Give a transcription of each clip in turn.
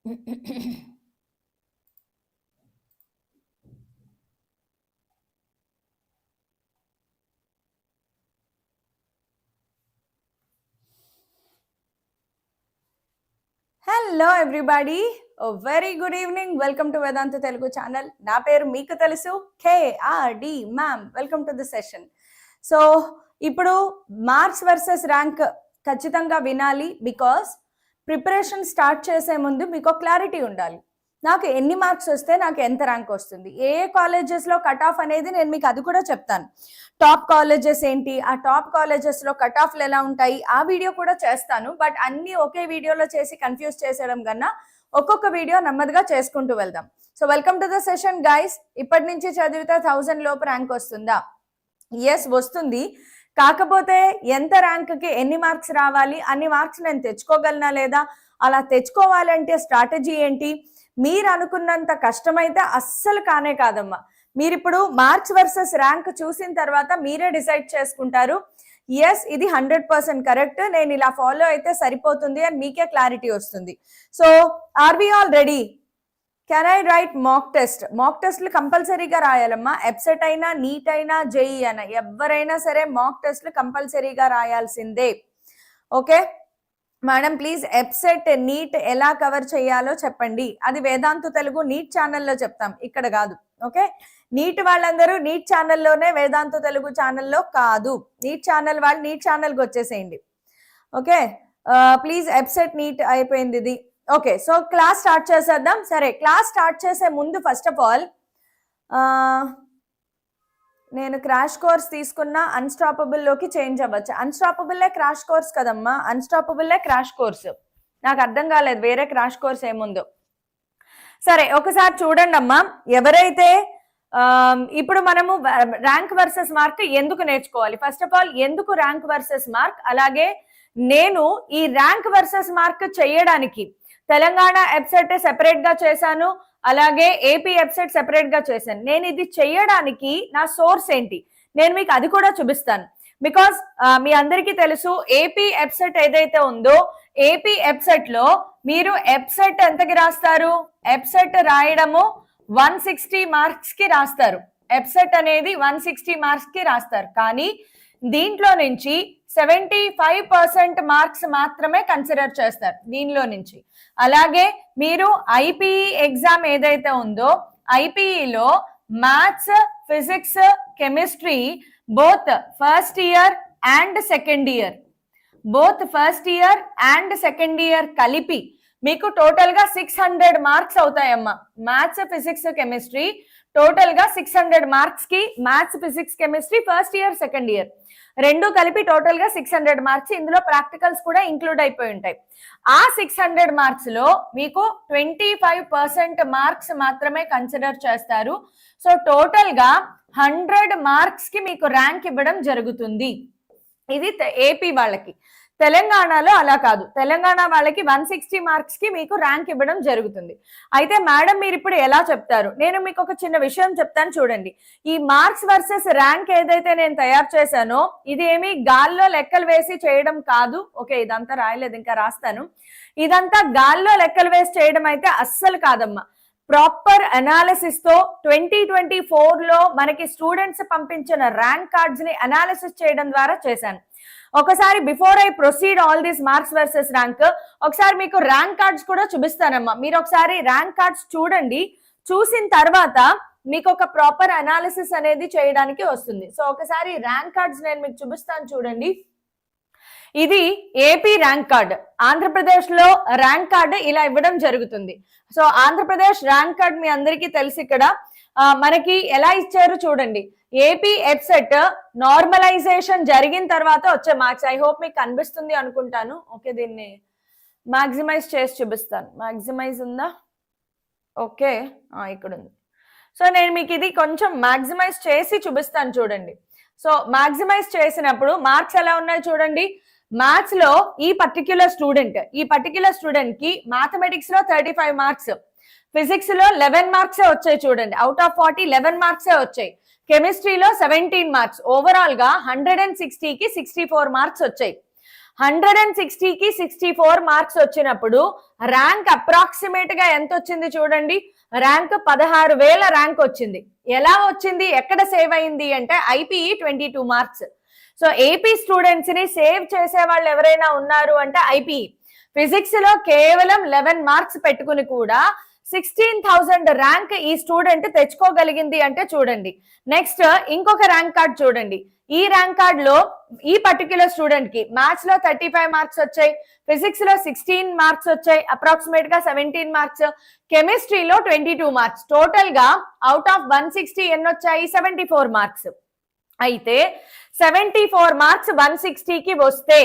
Hello everybody, very good evening. Welcome to Vedanta Telugu channel. నా పేరు మీకు తెలుసు, KRD ma'am. Welcome to the session. So ఇప్పుడు marks versus rank ఖచ్చితంగా వినాలి. బికాస్ ప్రిపరేషన్ స్టార్ట్ చేసే ముందు మీకు క్లారిటీ ఉండాలి. నాకు ఎన్ని మార్క్స్ వస్తే నాకు ఎంత ర్యాంక్ వస్తుంది, ఏ కాలేజెస్లో కట్ ఆఫ్ అనేది నేను మీకు అది కూడా చెప్తాను. టాప్ కాలేజెస్ ఏంటి, ఆ టాప్ కాలేజెస్లో కట్ ఆఫ్లు ఎలా ఉంటాయి, ఆ వీడియో కూడా చేస్తాను. బట్ అన్నీ ఒకే వీడియోలో చేసి కన్ఫ్యూజ్ చేసేయడం కన్నా ఒక్కొక్క వీడియో నెమ్మదిగా చేసుకుంటూ వెళ్దాం. So welcome to the session guys. ఇప్పటి నుంచి చదివితే 1000 లోపు ర్యాంక్ వస్తుందా? ఎస్, వస్తుంది. కాకపోతే ఎంత ర్యాంక్కి ఎన్ని మార్క్స్ రావాలి, అన్ని మార్క్స్ నేను తెచ్చుకోగలనా లేదా, అలా తెచ్చుకోవాలంటే స్ట్రాటజీ ఏంటి, మీరు అనుకున్నంత కష్టమైతే అస్సలు కానే కాదమ్మా. మీరు ఇప్పుడు మార్క్స్ వర్సెస్ ర్యాంక్ చూసిన తర్వాత మీరే డిసైడ్ చేసుకుంటారు, ఎస్ ఇది 100% కరెక్ట్, నేను ఇలా ఫాలో అయితే సరిపోతుంది అని మీకే క్లారిటీ వస్తుంది. So are we all ready? Can I write mock test? Mock టెస్ట్లు కంపల్సరీగా రాయాలమ్మా. ఎప్సెట్ అయినా, నీట్ అయినా, జేఈ అయినా, ఎవరైనా సరే మాక్ టెస్ట్లు కంపల్సరీగా రాయాల్సిందే. Okay madam, please EAPCET NEET ఎలా కవర్ చేయాలో చెప్పండి. అది వేదాంత తెలుగు నీట్ ఛానల్లో చెప్తాం, ఇక్కడ కాదు. ఓకే, నీట్ వాళ్ళందరూ నీట్ ఛానల్లోనే, వేదాంత తెలుగు ఛానల్లో కాదు. నీట్ ఛానల్ వాళ్ళు నీట్ ఛానల్కి వచ్చేసేయండి. ఓకే, ప్లీజ్ ఎప్సెట్ నీట్ అయిపోయింది ఇది. ఓకే, సో క్లాస్ స్టార్ట్ చేసేద్దాం. సరే, క్లాస్ స్టార్ట్ చేసే ముందు ఫస్ట్ ఆఫ్ ఆల్ నేను క్రాష్ కోర్స్ తీసుకున్నా అన్స్టాపబుల్లోకి చేంజ్ అవ్వచ్చు. అన్స్టాపబుల్లే క్రాష్ కోర్స్ కదమ్మా, అన్స్టాపబుల్లే క్రాష్ కోర్స్. నాకు అర్థం కాలేదు వేరే క్రాష్ కోర్స్ ఏముందో. సరే, ఒకసారి చూడండి అమ్మా. ఎవరైతే ఇప్పుడు మనము ర్యాంక్ వర్సెస్ మార్క్ ఎందుకు నేర్చుకోవాలి, ఫస్ట్ ఆఫ్ ఆల్ ఎందుకు ర్యాంక్ వర్సెస్ మార్క్, అలాగే నేను ఈ ర్యాంక్ వర్సెస్ మార్క్ చేయడానికి తెలంగాణ ఎప్సెట్ సెపరేట్ గా చేశాను, అలాగే ఏపీ ఎప్సెట్ సెపరేట్ గా చేశాను. నేను ఇది చేయడానికి నా సోర్స్ ఏంటి, నేను మీకు అది కూడా చూపిస్తాను. బికాస్ మీ అందరికీ తెలుసు, ఏపీ ఎప్సెట్ ఏదైతే ఉందో, ఏపీ ఎప్సెట్ లో మీరు ఎప్సెట్ ఎంతకి రాస్తారు, ఎప్సెట్ రాయడము 160 మార్క్స్ కి రాస్తారు. ఎప్సెట్ అనేది 160 మార్క్స్ కి రాస్తారు. కానీ దీంట్లో నుంచి 75% మార్క్స్ మాత్రమే కన్సిడర్ చేస్తారు దీనిలో నుంచి. అలాగే మీరు ఐపీఈ ఎగ్జామ్ ఏదైతే ఉందో, ఐపీఈలో maths, physics, chemistry both first year and second year, both first year and second year కలిపి మీకు టోటల్ గా 600 మార్క్స్ అవుతాయమ్మా. మ్యాథ్స్, ఫిజిక్స్, కెమిస్ట్రీ టోటల్ గా 600 మార్క్స్ కి, maths, physics, chemistry first year, second year రెండు కలిపి టోటల్ గా 600 మార్క్స్. ఇందులో ప్రాక్టికల్స్ కూడా ఇంక్లూడ్ అయిపోయి ఉంటాయి. ఆ 600 మార్క్స్ లో మీకు 25% మార్క్స్ మాత్రమే కన్సిడర్ చేస్తారు. సో టోటల్ గా 100 మార్క్స్ కి మీకు ర్యాంక్ ఇవ్వడం జరుగుతుంది. ఇది ఏపీ వాళ్ళకి. తెలంగాణలో అలా కాదు. తెలంగాణ వాళ్ళకి 160 మార్క్స్ కి మీకు ర్యాంక్ ఇవ్వడం జరుగుతుంది. అయితే మేడం మీరు ఇప్పుడు ఎలా చెప్తారు, నేను మీకు ఒక చిన్న విషయం చెప్తాను చూడండి. ఈ మార్క్స్ వర్సెస్ ర్యాంక్ ఏదైతే నేను తయారు చేశానో, ఇది ఏమి గాల్లో లెక్కలు వేసి చేయడం కాదు. ఓకే, ఇదంతా రాయలేదు, ఇంకా రాస్తాను. ఇదంతా గాల్లో లెక్కలు వేసి చేయడం అయితే అస్సలు కాదమ్మా. ప్రాపర్ అనాలిసిస్ తో 2024 లో మనకి స్టూడెంట్స్ పంపించిన ర్యాంక్ కార్డ్స్ ని అనాలిసిస్ చేయడం ద్వారా చేశాను. ఒకసారి before I proceed all this marks versus rank, ఒకసారి మీకు ర్యాంక్ కార్డ్స్ కూడా చూపిస్తానమ్మా. మీరు ఒకసారి ర్యాంక్ కార్డ్స్ చూడండి, చూసిన తర్వాత మీకు ఒక ప్రాపర్ అనాలిసిస్ అనేది చేయడానికి వస్తుంది. సో ఒకసారి ర్యాంక్ కార్డ్స్ నేను మీకు చూపిస్తాను చూడండి. ఇది ఏపీ ర్యాంక్ కార్డ్. ఆంధ్రప్రదేశ్ లో ర్యాంక్ కార్డ్ ఇలా ఇవ్వడం జరుగుతుంది. సో ఆంధ్రప్రదేశ్ ర్యాంక్ కార్డ్ మీ అందరికీ తెలుసు. ఇక్కడ మనకి ఎలా ఇచ్చారు చూడండి. ఏపీ ఎప్సెట్ నార్మలైజేషన్ జరిగిన తర్వాత వచ్చే మార్క్స్. ఐ హోప్ మీకు కనిపిస్తుంది అనుకుంటాను. ఓకే, దీన్ని మాక్సిమైజ్ చేసి చూపిస్తాను. మాక్సిమైజ్ ఉందా? ఓకే, ఇక్కడ ఉంది. సో నేను మీకు ఇది కొంచెం మాక్సిమైజ్ చేసి చూపిస్తాను చూడండి. సో మాక్సిమైజ్ చేసినప్పుడు మార్క్స్ ఎలా ఉన్నాయి చూడండి. మ్యాథ్స్ లో ఈ పర్టిక్యులర్ స్టూడెంట్ కి మ్యాథమెటిక్స్ లో 35 మార్క్స్, ఫిజిక్స్ లో 11 మార్క్సే వచ్చాయి చూడండి. అవుట్ ఆఫ్ 40 11 మార్క్సే వచ్చాయి. కెమిస్ట్రీలో 17 మార్క్స్. ఓవరాల్ గా 160కి 64 మార్క్స్ వచ్చాయి. 160కి 64 మార్క్స్ వచ్చినప్పుడు ర్యాంక్ అప్రాక్సిమేట్ గా ఎంత వచ్చింది చూడండి, ర్యాంక్ 16,000 ర్యాంక్ వచ్చింది. ఎలా వచ్చింది, ఎక్కడ సేవ్ అయింది అంటే IPE 22 marks. So AP students ని సేవ్ చేసే వాళ్ళు ఎవరైనా ఉన్నారు అంటే ఐపీఈ. ఫిజిక్స్ లో కేవలం 11 మార్క్స్ పెట్టుకుని కూడా 16,000 ర్యాంక్ ఈ స్టూడెంట్ తెచ్చుకోగలిగింది అంటే చూడండి. నెక్స్ట్ ఇంకొక ర్యాంక్ కార్డ్ చూడండి. ఈ ర్యాంక్ కార్డ్ లో ఈ పర్టిక్యులర్ స్టూడెంట్ కి మ్యాథ్స్ లో 35 మార్క్స్ వచ్చాయి, ఫిజిక్స్ లో 16 మార్క్స్ వచ్చాయి, అప్రాక్సిమేట్ గా 17 మార్క్స్, కెమిస్ట్రీలో 22 మార్క్స్. టోటల్ గా అవుట్ ఆఫ్ 160 ఎన్ని వచ్చాయి, 74 మార్క్స్. అయితే 74 మార్క్స్ 160కి వస్తే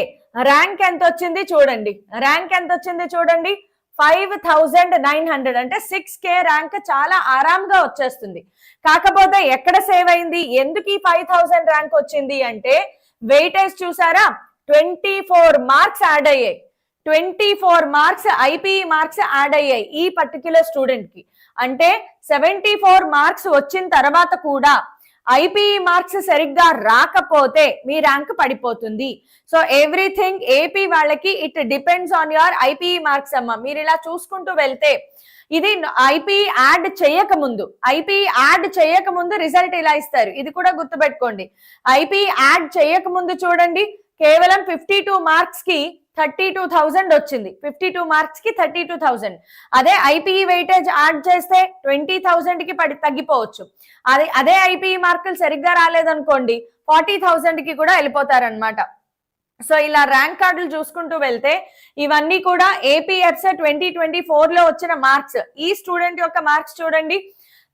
ర్యాంక్ ఎంత వచ్చింది చూడండి, ర్యాంక్ ఎంత వచ్చింది చూడండి, 5,900 అంటే 6K ర్యాంక్ చాలా ఆరాంగా వచ్చేస్తుంది. కాకపోతే ఎక్కడ సేవ్ అయింది, ఎందుకు ఈ 5,000 ర్యాంక్ వచ్చింది అంటే వెయిటేజ్ చూసారా, 24 మార్క్స్ యాడ్ అయ్యాయి. 24 మార్క్స్ ఐపీఈ మార్క్స్ యాడ్ అయ్యాయి ఈ పర్టిక్యులర్ స్టూడెంట్ కి. అంటే 74 మార్క్స్ వచ్చిన తర్వాత కూడా ఐపీఈ మార్క్స్ సరిగ్గా రాకపోతే మీ ర్యాంక్ పడిపోతుంది. సో ఎవ్రీథింగ్ ఏపీ వాళ్ళకి it depends on your IPE marks అమ్మ. మీరు ఇలా చూసుకుంటూ వెళ్తే ఇది ఐపీఈ యాడ్ చేయక ముందు రిజల్ట్ ఇలా ఇస్తారు, ఇది కూడా గుర్తుపెట్టుకోండి. ఐపీఈ యాడ్ చేయక ముందు చూడండి కేవలం 52 మార్క్స్ కి 32,000 వచ్చింది, 52 మార్క్స్ కి 32,000. అదే ఐపీఈ వెయిటేజ్ యాడ్ చేస్తే 20,000 కి తగ్గిపోవచ్చు. అదే ఐపీఈ మార్కులు సరిగ్గా రాలేదనుకోండి 40,000 కి కూడా వెళ్ళిపోతారనమాట. సో ఇలా ర్యాంక్ కార్డులు చూసుకుంటూ వెళ్తే ఇవన్నీ కూడా ఏపీ ఎఫ్సెట్ 2024 లో వచ్చిన మార్క్స్. ఈ స్టూడెంట్ యొక్క మార్క్స్ చూడండి,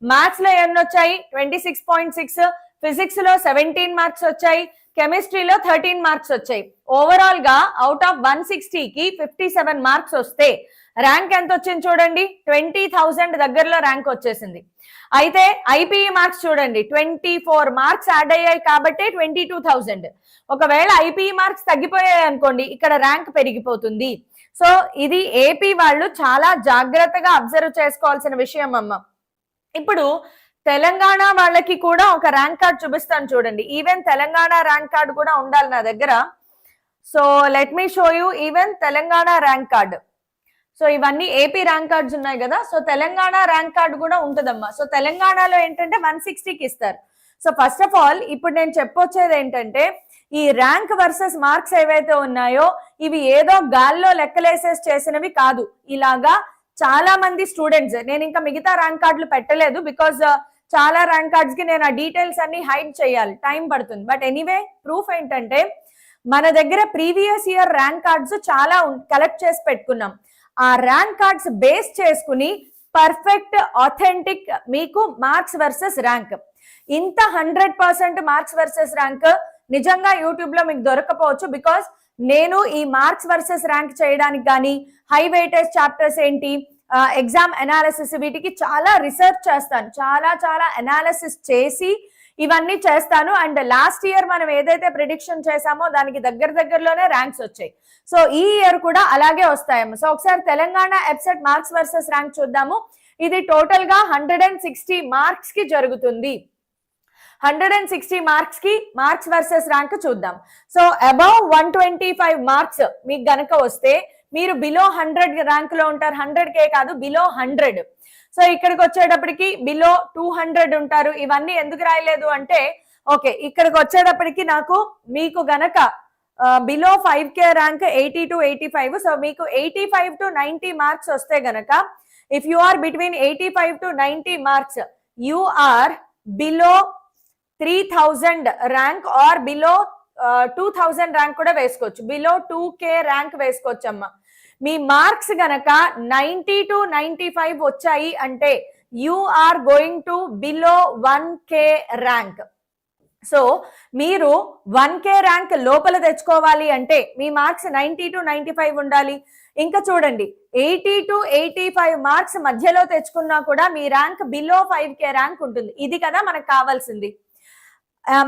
మ్యాథ్స్ లో ఎన్ని వచ్చాయి 26.6, ఫిజిక్స్ లో 17 మార్క్స్ వచ్చాయి, కెమిస్ట్రీలో 13 మార్క్స్ వచ్చాయి. ఓవరాల్ గా అవుట్ ఆఫ్ 160కి 57 మార్క్స్ వస్తే ర్యాంక్ ఎంత వచ్చింది చూడండి, 20,000 దగ్గరలో ర్యాంక్ వచ్చేసింది. అయితే ఐపీఈ మార్క్స్ చూడండి 24 మార్క్స్ యాడ్ అయ్యాయి కాబట్టి 22,000. ఒకవేళ ఐపీఈ మార్క్స్ తగ్గిపోయాయి అనుకోండి ఇక్కడ ర్యాంక్ పెరిగిపోతుంది. సో ఇది ఏపీ వాళ్ళు చాలా జాగ్రత్తగా అబ్జర్వ్ చేసుకోవాల్సిన విషయం అమ్మ. ఇప్పుడు తెలంగాణ వాళ్ళకి కూడా ఒక ర్యాంక్ కార్డ్ చూపిస్తాను చూడండి. ఈవెన్ తెలంగాణ ర్యాంక్ కార్డ్ కూడా ఉండాలి నా దగ్గర. So let me show you even Telangana rank card. So ఇవన్నీ ఏపీ ర్యాంక్ కార్డ్స్ ఉన్నాయి కదా, సో తెలంగాణ ర్యాంక్ కార్డ్ కూడా ఉంటుందమ్మా. సో తెలంగాణలో ఏంటంటే 160కి ఇస్తారు. సో ఫస్ట్ ఆఫ్ ఆల్ ఇప్పుడు నేను చెప్పొచ్చేది ఏంటంటే ఈ ర్యాంక్ వర్సెస్ మార్క్స్ ఏవైతే ఉన్నాయో ఇవి ఏదో గాల్లో లెక్కలేసేసి చేసినవి కాదు. ఇలాగా చాలా మంది స్టూడెంట్స్, నేను ఇంకా మిగతా ర్యాంక్ కార్డులు పెట్టలేదు బికాజ్ చాలా ర్యాంక్ కార్డ్స్ కి నేను ఆ డీటెయిల్స్ అన్ని హైడ్ చేయాలి, టైం పడుతుంది. బట్ ఎనీవే ప్రూఫ్ ఏంటంటే మన దగ్గర ప్రీవియస్ ఇయర్ ర్యాంక్ కార్డ్స్ చాలా కలెక్ట్ చేసి పెట్టుకున్నాం. ఆ ర్యాంక్ కార్డ్స్ బేస్ చేసుకుని పర్ఫెక్ట్ ఆథెంటిక్ మీకు మార్క్స్ వర్సెస్ ర్యాంక్, ఇంత 100% మార్క్స్ వర్సెస్ ర్యాంక్ నిజంగా యూట్యూబ్ లో మీకు దొరకపోవచ్చు. బికాస్ నేను ఈ మార్క్స్ వర్సెస్ ర్యాంక్ చేయడానికి కానీ హై వెయిటేజ్ చాప్టర్స్ ఏంటి, ఎగ్జామ్ అనాలిసిస్, వీటికి చాలా రీసెర్చ్ చేస్తాను, చాలా అనాలిసిస్ చేసి ఇవన్నీ చేస్తాను. అండ్ లాస్ట్ ఇయర్ మనం ఏదైతే ప్రిడిక్షన్ చేసామో దానికి దగ్గరలోనే ర్యాంక్స్ వచ్చాయి. సో ఈ ఇయర్ కూడా అలాగే వస్తాయేమో. సో ఒకసారి తెలంగాణ ఎఫ్సెట్ మార్క్స్ వర్సెస్ ర్యాంక్ చూద్దాము. ఇది టోటల్ గా 160 మార్క్స్ కి జరుగుతుంది. 160 మార్క్స్ కి మార్క్స్ వర్సెస్ ర్యాంక్ చూద్దాం. సో అబౌవ్ 125 మార్క్స్ మీకు గనక వస్తే మీరు బిలో 100 ర్యాంక్ లో ఉంటారు. 100K కాదు, బిలో 100. సో ఇక్కడికి వచ్చేటప్పటికి బిలో 200 ఉంటారు. ఇవన్నీ ఎందుకు రాయలేదు అంటే ఓకే ఇక్కడికి వచ్చేటప్పటికి మీకు గనక below 5K rank 80 to 85. So మీకు 85 to 90 మార్క్స్ వస్తే గనక if you are between 85 to 90 marks you are below 3,000 rank or below 2,000 rank కూడా వేసుకోవచ్చు, బిలో 2K ర్యాంక్ వేసుకోవచ్చు అమ్మ. మీ మార్క్స్ గనక 90 to 95 వచ్చాయి అంటే you are going to below 1K rank. So మీరు 1K ర్యాంక్ లోపల తెచ్చుకోవాలి అంటే మీ మార్క్స్ 90 to 95 ఉండాలి. ఇంకా చూడండి 80 to 85 మార్క్స్ మధ్యలో తెచ్చుకున్నా కూడా మీ ర్యాంక్ బిలో 5K ర్యాంక్ ఉంటుంది. ఇది కదా మనకు కావాల్సింది.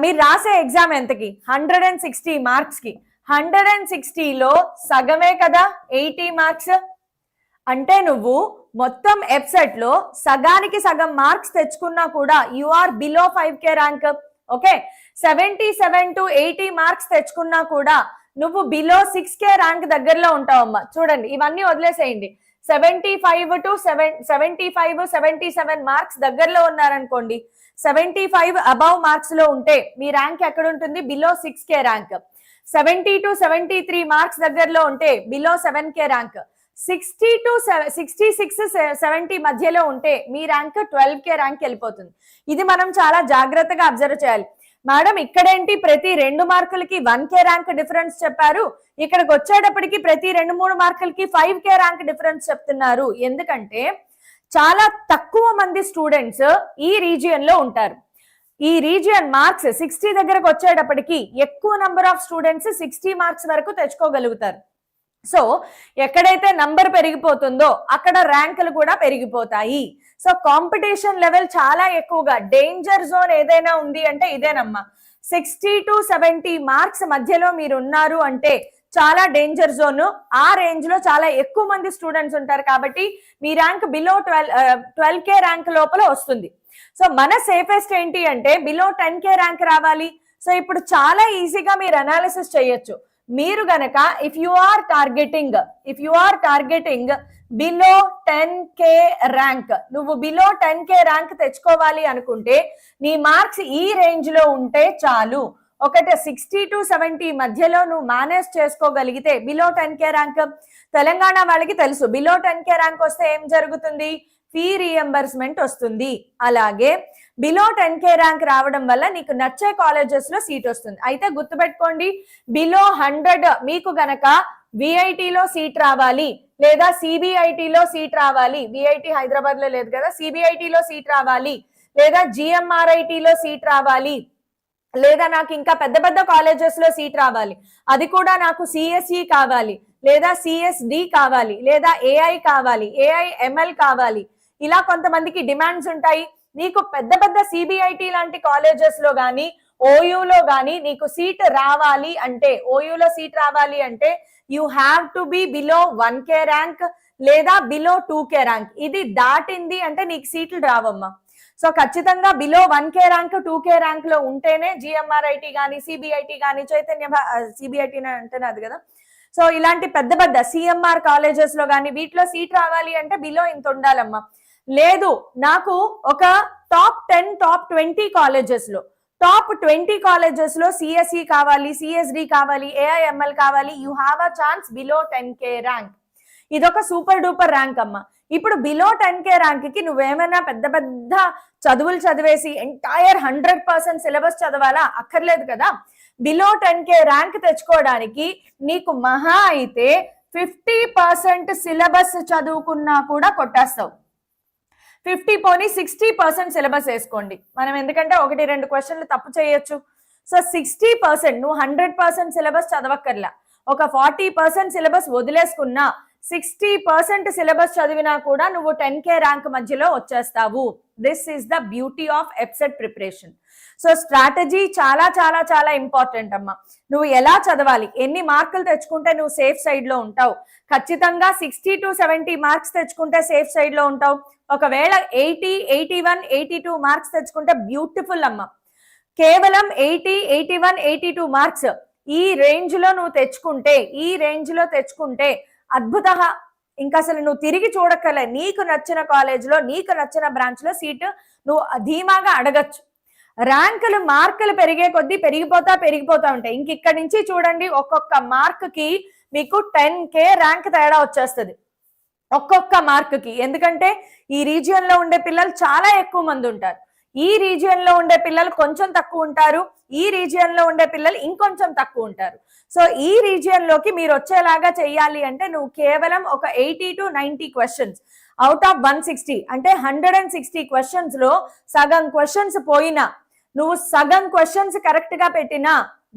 మీరు రాసే ఎగ్జామ్ ఎంతకి 160 మార్క్స్ కి, 160లో సగమే కదా 80 మార్క్స్. అంటే నువ్వు మొత్తం ఎఫ్సెట్ లో సగానికి సగం మార్క్స్ తెచ్చుకున్నా కూడా you are below 5K rank. Okay 77 to 80 marks తెచ్చుకున్నా కూడా నువ్వు బిలో 6K ర్యాంక్ దగ్గరలో ఉంటావమ్మా. చూడండి, ఇవన్నీ వదిలేసేయండి. 75 to 75, 77 మార్క్స్ దగ్గరలో ఉన్నారనుకోండి, 75 అబౌవ్ మార్క్స్ లో ఉంటే మీ ర్యాంక్ ఎక్కడ ఉంటుంది? Below 6K rank. 70 to 73 marks దగ్గరలో ఉంటే బిలో 7K ర్యాంక్. 60 to 66, 70 మధ్యలో ఉంటే మీ ర్యాంక్ 12K ర్యాంక్ వెళ్ళిపోతుంది. ఇది మనం చాలా జాగ్రత్తగా అబ్జర్వ్ చేయాలి. మేడం ఇక్కడేంటి ప్రతి 2 మార్కులకి 1K ర్యాంక్ డిఫరెన్స్ చెప్పారు, ఇక్కడికి వచ్చేటప్పటికి ప్రతి 2-3 మార్కులకి 5K ర్యాంక్ డిఫరెన్స్ చెప్తున్నారు. ఎందుకంటే చాలా తక్కువ మంది స్టూడెంట్స్ ఈ రీజియన్ లో ఉంటారు. ఈ రీజియన్ మార్క్స్ 60 దగ్గరకు వచ్చేటప్పటికి ఎక్కువ నంబర్ ఆఫ్ స్టూడెంట్స్ 60 మార్క్స్ వరకు తెచ్చుకోగలుగుతారు. సో ఎక్కడైతే నంబర్ పెరిగిపోతుందో అక్కడ ర్యాంకులు కూడా పెరిగిపోతాయి. సో కాంపిటీషన్ లెవెల్ చాలా ఎక్కువగా, డేంజర్ జోన్ ఏదైనా ఉంది అంటే ఇదేనమ్మా. 60 to 70 మార్క్స్ మధ్యలో మీరు ఉన్నారు అంటే చాలా డేంజర్ జోన్. ఆ రేంజ్ లో చాలా ఎక్కువ మంది స్టూడెంట్స్ ఉంటారు కాబట్టి మీ ర్యాంక్ బిలో 12K ర్యాంక్ లోపల వస్తుంది. సో మన సేఫెస్ట్ ఏంటి అంటే బిలో 10K ర్యాంక్ రావాలి. సో ఇప్పుడు చాలా ఈజీగా మీరు అనాలిసిస్ చేయొచ్చు. మీరు గనక if you are targeting below 10K rank, నువ్వు బిలో 10K ర్యాంక్ తెచ్చుకోవాలి అనుకుంటే నీ మార్క్స్ ఈ రేంజ్ లో ఉంటే చాలు. ఒకటి 60 to 70 మధ్యలో నువ్వు మేనేజ్ చేసుకోగలిగితే బిలో 10K ర్యాంక్. తెలంగాణ వాళ్ళకి తెలుసు బిలో 10K ర్యాంక్ వస్తే ఏం జరుగుతుంది? ఫీ రీఎంబర్స్మెంట్ వస్తుంది. అలాగే బిలో 10K ర్యాంక్ రావడం వల్ల నీకు నచ్చే కాలేజెస్ లో సీట్ వస్తుంది. అయితే గుర్తుపెట్టుకోండి, బిలో 100 మీకు గనక విఐటిలో సీట్ రావాలి లేదా సిబిఐటిలో సీట్ రావాలి, విఐటి హైదరాబాద్ లో లేదు కదా, సిబిఐటిలో సీట్ రావాలి లేదా జిఎంఆర్ఐటిలో సీట్ రావాలి లేదా నాకు ఇంకా పెద్ద పెద్ద కాలేజెస్ లో సీట్ రావాలి, అది కూడా నాకు సిఎస్ఈ కావాలి లేదా సిఎస్డి కావాలి లేదా ఏఐ కావాలి, ఏఐఎంఎల్ కావాలి, ఇలా కొంతమందికి డిమాండ్స్ ఉంటాయి. నీకు పెద్ద పెద్ద సిబిఐటి లాంటి కాలేజెస్ లో గానీ ఓయూలో గానీ నీకు సీట్ రావాలి అంటే, ఓయూలో సీట్ రావాలి అంటే you have to be below 1K rank లేదా బిలో 2K ర్యాంక్. ఇది దాటింది అంటే నీకు సీట్లు రావమ్మా. సో ఖచ్చితంగా below 1K rank 2K rank లో ఉంటేనే జిఎంఆర్ఐటి కానీ సిబిఐటి కానీ చైతన్య సిబిఐటి అంటేనే అది కదా. సో ఇలాంటి పెద్ద పెద్ద సిఎంఆర్ కాలేజెస్ లో కానీ వీటిలో సీట్ రావాలి అంటే బిలో ఇంత ఉండాలమ్మా. లేదు నాకు ఒక టాప్ 10 టాప్ 20 కాలేజెస్ లో టాప్ 20 కాలేజెస్ లో సిఎస్ఈ కావాలి, సిఎస్డి కావాలి, ఏఐఎంఎల్ కావాలి, you have a chance below 10K rank. ఇదొక సూపర్ డూపర్ ర్యాంక్ అమ్మా. ఇప్పుడు బిలో 10K ర్యాంక్ కి నువ్వేమైనా పెద్ద పెద్ద చదువులు చదివేసి ఎంటైర్ 100% సిలబస్ చదవాలా? అక్కర్లేదు కదా. బిలో 10K ర్యాంక్ తెచ్చుకోవడానికి నీకు మహా అయితే 50% సిలబస్ చదువుకున్నా కూడా కొట్టేస్తావు. 50 పోనీ 60% సిలబస్ వేసుకోండి మనం, ఎందుకంటే 1-2 క్వశ్చన్లు తప్పు చేయొచ్చు. సో 60% నువ్వు 100% సిలబస్ చదవక్కర్లా, ఒక 40% సిలబస్ వదిలేసుకున్నా 60% సిలబస్ చదివినా కూడా నువ్వు 10K ర్యాంక్ మధ్యలో వచ్చేస్తావు. This is the beauty of EAPCET preparation. So strategy చాలా చాలా చాలా ఇంపార్టెంట్ అమ్మా. నువ్వు ఎలా చదవాలి, ఎన్ని మార్కులు తెచ్చుకుంటే నువ్వు సేఫ్ సైడ్ లో ఉంటావు? ఖచ్చితంగా 60 to 70 మార్క్స్ తెచ్చుకుంటే సేఫ్ సైడ్ లో ఉంటావు. ఒకవేళ 80, 81, 82 మార్క్స్ తెచ్చుకుంటే బ్యూటిఫుల్ అమ్మా. కేవలం 80, 81, 82 మార్క్స్ ఈ రేంజ్ లో నువ్వు తెచ్చుకుంటే అద్భుత. ఇంకా అసలు నువ్వు తిరిగి చూడక్కర్లే, నీకు నచ్చిన కాలేజ్ లో నీకు నచ్చిన బ్రాంచ్ లో సీటు నువ్వు ధీమాగా అడగచ్చు. ర్యాంకులు మార్కులు పెరిగే కొద్దీ పెరిగిపోతా ఉంటాయి. ఇంక ఇక్కడి నుంచి చూడండి, ఒక్కొక్క మార్క్ కి మీకు 10K ర్యాంక్ తేడా వచ్చేస్తుంది ఒక్కొక్క మార్క్ కి. ఎందుకంటే ఈ రీజియన్ లో ఉండే పిల్లలు చాలా ఎక్కువ మంది ఉంటారు, ఈ రీజియన్ లో ఉండే పిల్లలు కొంచెం తక్కువ ఉంటారు, ఈ రీజియన్ లో ఉండే పిల్లలు ఇంకొంచెం తక్కువ ఉంటారు. సో ఈ రీజియన్ లోకి మీరు వచ్చేలాగా చెయ్యాలి అంటే నువ్వు కేవలం ఒక 80 to 90 క్వశ్చన్స్ అవుట్ ఆఫ్ 160 అంటే 160 క్వశ్చన్స్ లో సగం క్వశ్చన్స్ పోయినా, నువ్వు సగం క్వశ్చన్స్ కరెక్ట్ గా పెట్టినా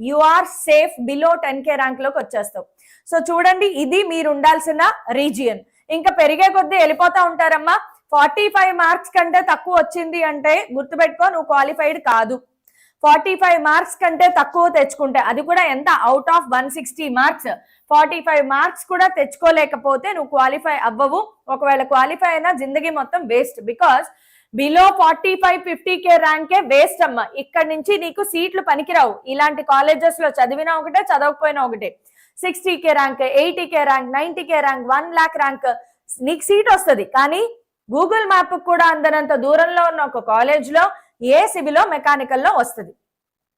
you are safe, below 10K rank లోకి వచ్చేస్తావు. సో చూడండి, ఇది మీరు ఉండాల్సిన రీజియన్. ఇంకా పెరిగే కొద్దీ వెళ్ళిపోతా ఉంటారమ్మా. 45 మార్క్స్ కంటే తక్కువ వచ్చింది అంటే గుర్తుపెట్టుకో, నువ్వు క్వాలిఫైడ్ కాదు. 45 మార్క్స్ కంటే తక్కువ తెచ్చుకుంటే, అది కూడా ఎంత, అవుట్ ఆఫ్ 160 మార్క్స్ 45 మార్క్స్ కూడా తెచ్చుకోలేకపోతే నువ్వు క్వాలిఫై అవ్వవు. ఒకవేళ క్వాలిఫై అయినా జిందగీ మొత్తం వేస్ట్. బికాస్ బిలో 45-50K ర్యాంకే వేస్ట్ అమ్మా. ఇక్కడ నుంచి నీకు సీట్లు పనికిరావు. ఇలాంటి కాలేజెస్ లో చదివినా ఒకటే, చదవకపోయినా ఒకటే. 60K rank, 80K rank, 90K rank, 1 lakh rank నీకు సీట్ వస్తుంది. కానీ గూగుల్ మ్యాప్ కూడా అందనంత దూరంలో ఉన్న ఒక కాలేజ్ లో ఏ సివిలో మెకానికల్లో వస్తుంది.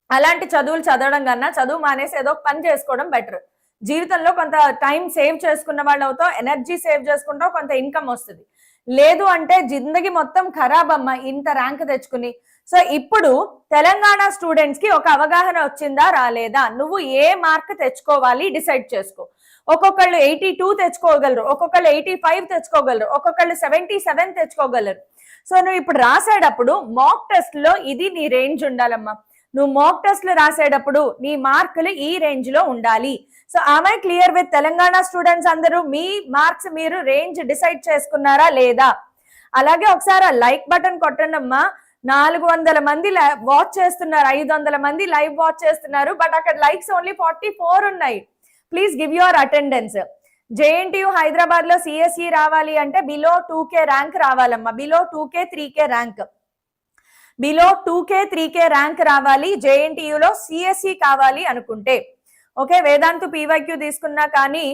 అలాంటి చదువులు చదవడం కన్నా చదువు మానేసి ఏదో పని చేసుకోవడం బెటర్. జీవితంలో కొంత టైం సేవ్ చేసుకున్న వాళ్ళు అవుతావు, ఎనర్జీ సేవ్ చేసుకుంటావు, కొంత ఇన్కమ్ వస్తుంది. లేదు అంటే జిందగీ మొత్తం ఖరాబ్ అమ్మ ఇంత ర్యాంక్ తెచ్చుకుని. సో ఇప్పుడు తెలంగాణ స్టూడెంట్స్ కి ఒక అవగాహన వచ్చిందా రాలేదా, నువ్వు ఏ మార్క్ తెచ్చుకోవాలి డిసైడ్ చేసుకో. ఒక్కొక్కళ్ళు 82 తెచ్చుకోగలరు, ఒక్కొక్కళ్ళు 85 తెచ్చుకోగలరు, ఒక్కొక్కళ్ళు 77 తెచ్చుకోగలరు. సో నువ్వు ఇప్పుడు రాసేటప్పుడు మాక్ టెస్ట్ లో ఇది నీ రేంజ్ ఉండాలమ్మా. నువ్వు మాక్ టెస్ట్లు రాసేటప్పుడు నీ మార్కులు ఈ రేంజ్ లో ఉండాలి. So I clear with Telangana students అందరూ మీ మార్క్స్ మీరు రేంజ్ డిసైడ్ చేసుకున్నారా లేదా? అలాగే ఒకసారి లైక్ బటన్ కొట్టండి అమ్మా. 400 మంది వాచ్ చేస్తున్నారు, 500 మంది లైవ్ వాచ్ చేస్తున్నారు, బట్ అక్కడ లైక్స్ ఓన్లీ 44 ఉన్నాయి. Please give your attendance. JNTU Hyderabad లో సిఎస్ఈ రావాలి అంటే బిలో 2K ర్యాంక్ రావాలమ్మా. Below 2K 3K rank, below 2K 3K rank రావాలి జేఎన్టీయూలో సిఎస్ఈ కావాలి అనుకుంటే. ఓకే, వేదాంతు పీవైక్యూ తీసుకున్నా కానీ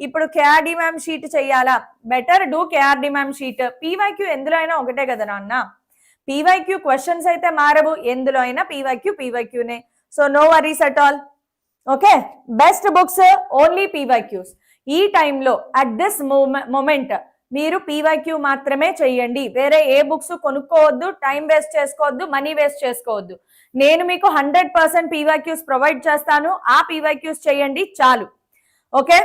ఇప్పుడు కేఆర్డి మ్యామ్ షీట్ చెయ్యాలా? Better do KRD ma'am sheet. PYQ ఎందులో అయినా ఒకటే కదా నాన్న. పీవైక్యూ క్వశ్చన్స్ అయితే మారవు, ఎందులో అయినా పీవైక్యూనే. So no worries at all. Okay, best books only PYQs. ఈ టైంలో అట్ దిస్ మూమెంట్ మీరు పీవైక్యూ మాత్రమే చెయ్యండి. వేరే ఏ బుక్స్ కొనుక్కోవద్దు, టైం వేస్ట్ చేసుకోవద్దు, మనీ వేస్ట్ చేసుకోవద్దు. నేను మీకు 100% పీవైక్యూస్ ప్రొవైడ్ చేస్తాను. ఆ పీవైక్యూస్ చేయండి చాలు. ఓకే,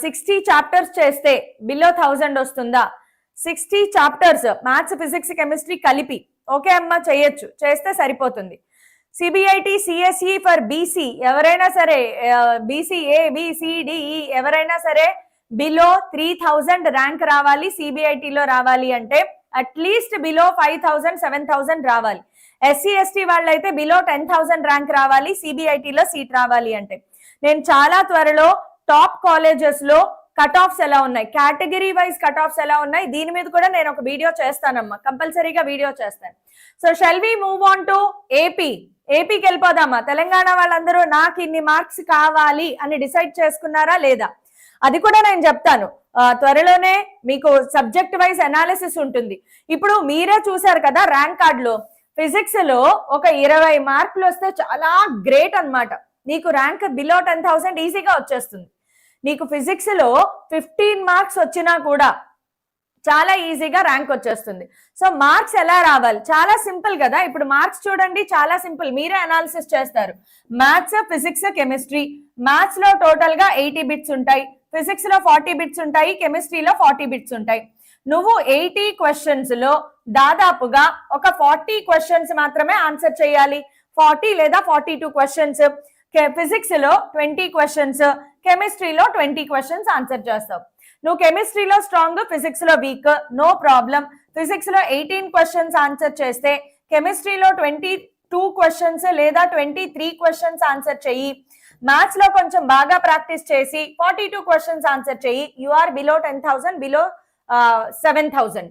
60 చాప్టర్స్ చేస్తే బిలో 1000 వస్తుందా? 60 చాప్టర్స్ మ్యాథ్స్, ఫిజిక్స్, కెమిస్ట్రీ కలిపి. ఓకే అమ్మా, చేయొచ్చు, చేస్తే సరిపోతుంది. సిబిఐటి సిఎస్ఈ ఫర్ బీసీ ఎవరైనా సరే, బీసీ ఏబిసిడిఈ ఎవరైనా సరే బిలో 3000 ర్యాంక్ రావాలి. సిబిఐటిలో రావాలి అంటే అట్లీస్ట్ బిలో 5000 7000 రావాలి. ఎస్సీ ఎస్టీ వాళ్ళైతే బిలో 10,000 ర్యాంక్ రావాలి సిబిఐటిలో సీట్ రావాలి అంటే. నేను చాలా త్వరలో టాప్ కాలేజెస్ లో కట్ ఆఫ్స్ ఎలా ఉన్నాయి, కేటగిరీ వైజ్ కట్ ఆఫ్స్ ఎలా ఉన్నాయి, దీని మీద కూడా నేను ఒక వీడియో చేస్తానమ్మా, కంపల్సరీగా వీడియో చేస్తాను. So shall we move on to AP. ఏపీకి వెళ్ళిపోదామా? తెలంగాణ వాళ్ళందరూ నాకు ఇన్ని మార్క్స్ కావాలి అని డిసైడ్ చేసుకున్నారా లేదా? అది కూడా నేను చెప్తాను. త్వరలోనే మీకు సబ్జెక్ట్ వైజ్ అనాలిసిస్ ఉంటుంది. ఇప్పుడు మీరే చూసారు కదా ర్యాంక్ కార్డ్ లో ఫిజిక్స్ లో ఒక 20 మార్కులు వస్తే చాలా గ్రేట్ అన్నమాట. నీకు ర్యాంక్ బిలో 10,000 ఈజీగా వచ్చేస్తుంది. నీకు ఫిజిక్స్ లో 15 మార్క్స్ వచ్చినా కూడా చాలా ఈజీగా ర్యాంక్ వచ్చేస్తుంది. సో మార్క్స్ ఎలా రావాలి? చాలా సింపుల్ కదా. ఇప్పుడు మార్క్స్ చూడండి, చాలా సింపుల్, మీరే అనాలిసిస్ చేస్తారు. Maths, physics, chemistry. మ్యాథ్స్ లో టోటల్ గా 80 బిట్స్ ఉంటాయి, ఫిజిక్స్ లో 40 బిట్స్ ఉంటాయి, కెమిస్ట్రీలో 40 బిట్స్ ఉంటాయి. నువ్వు 80 క్వశ్చన్స్ లో దాదాపుగా ఒక 40 క్వశ్చన్స్ మాత్రమే ఆన్సర్ చేయాలి. 40 లేదా 42 క్వశ్చన్స్. ఫిజిక్స్ లో 20 క్వశ్చన్స్, కెమిస్ట్రీలో 20 క్వశ్చన్స్ ఆన్సర్ చేస్తావు. నువ్వు కెమిస్ట్రీలో స్ట్రాంగ్, ఫిజిక్స్ లో వీక్, నో ప్రాబ్లం. ఫిజిక్స్ లో 18 క్వశ్చన్స్ ఆన్సర్ చేస్తే కెమిస్ట్రీలో 22 క్వశ్చన్స్ లేదా 23 క్వశ్చన్స్ ఆన్సర్ చెయ్యి. మ్యాథ్స్ లో కొంచెం బాగా ప్రాక్టీస్ చేసి 42 క్వశ్చన్స్ ఆన్సర్ చెయ్యి. You are below 10,000, below 7,000.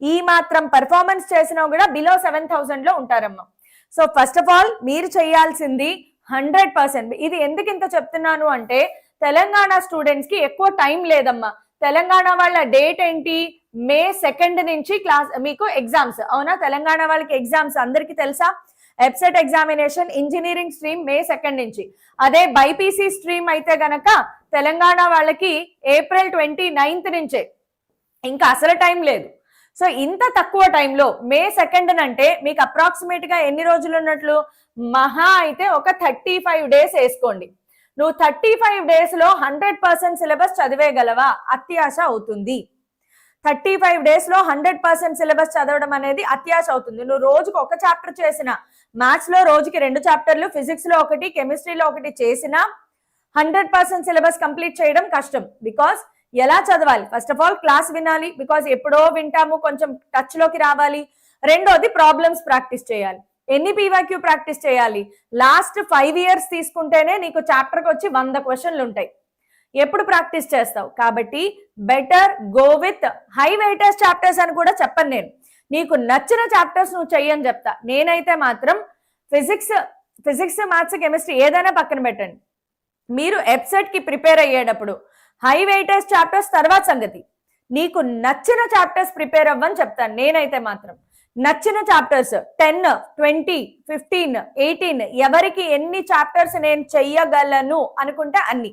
ఈ మాత్రం పర్ఫార్మెన్స్ చేసినా కూడా బిలో 7,000 లో ఉంటారమ్మా. సో ఫస్ట్ ఆఫ్ ఆల్ మీరు చేయాల్సింది 100%. ఇది ఎందుకు ఇంత చెప్తున్నాను అంటే తెలంగాణ స్టూడెంట్స్ కి ఎక్కువ టైం లేదమ్మా. తెలంగాణ వాళ్ళ డేట్ ఏంటి? May 2 నుంచి క్లాస్ మీకు ఎగ్జామ్స్. అవునా? తెలంగాణ వాళ్ళకి ఎగ్జామ్స్ అందరికి తెలుసా? ఎబ్సెట్ ఎగ్జామినేషన్ ఇంజనీరింగ్ స్ట్రీమ్ May 2 నుంచి. అదే బైపీసీ స్ట్రీమ్ అయితే గనక తెలంగాణ వాళ్ళకి April 29 నుంచే. ఇంకా అసలు టైం లేదు. సో ఇంత తక్కువ టైంలో May 2 అంటే మీకు అప్రాక్సిమేట్ గా ఎన్ని రోజులు ఉన్నట్లు? మహా అయితే ఒక 35 డేస్ వేసుకోండి. నువ్వు 35 డేస్ లో 100% సిలబస్ చదివేయగలవా? అత్యాశ అవుతుంది. 35 డేస్ లో 100% సిలబస్ చదవడం అనేది అత్యాశ అవుతుంది. నువ్వు రోజుకు ఒక చాప్టర్ చేసిన, మ్యాథ్స్ లో రోజుకి 2 చాప్టర్లు, ఫిజిక్స్ లో 1, కెమిస్ట్రీలో 1 చేసినా 100% సిలబస్ కంప్లీట్ చేయడం కష్టం. బికాస్ ఎలా చదవాలి? ఫస్ట్ ఆఫ్ ఆల్ క్లాస్ వినాలి, బికాస్ ఎప్పుడో వింటాము, కొంచెం టచ్ లోకి రావాలి. రెండోది ప్రాబ్లమ్స్ ప్రాక్టీస్ చేయాలి. ఎన్ని పీవైక్యూ ప్రాక్టీస్ చేయాలి? లాస్ట్ 5 years తీసుకుంటేనే నీకు చాప్టర్కి వచ్చి 100 క్వశ్చన్లు ఉంటాయి. ఎప్పుడు ప్రాక్టీస్ చేస్తావు? కాబట్టి better go with high weightage chapters అని కూడా చెప్పను నేను. నీకు నచ్చిన చాప్టర్స్ నువ్వు చెయ్యని చెప్తా. నేనైతే మాత్రం ఫిజిక్స్ మ్యాథ్స్ కెమిస్ట్రీ ఏదైనా పక్కన పెట్టండి, మీరు ఎప్సెట్ కి ప్రిపేర్ అయ్యేటప్పుడు హై వెయిటేజ్ చాప్టర్స్ తర్వాత సంగతి, నీకు నచ్చిన చాప్టర్స్ ప్రిపేర్ అవ్వని చెప్తాను. నేనైతే మాత్రం నచ్చిన చాప్టర్స్ 10, 20, 15, 18 ఎవరికి ఎన్ని చాప్టర్స్ నేను చెయ్యగలను అనుకుంటే అన్ని.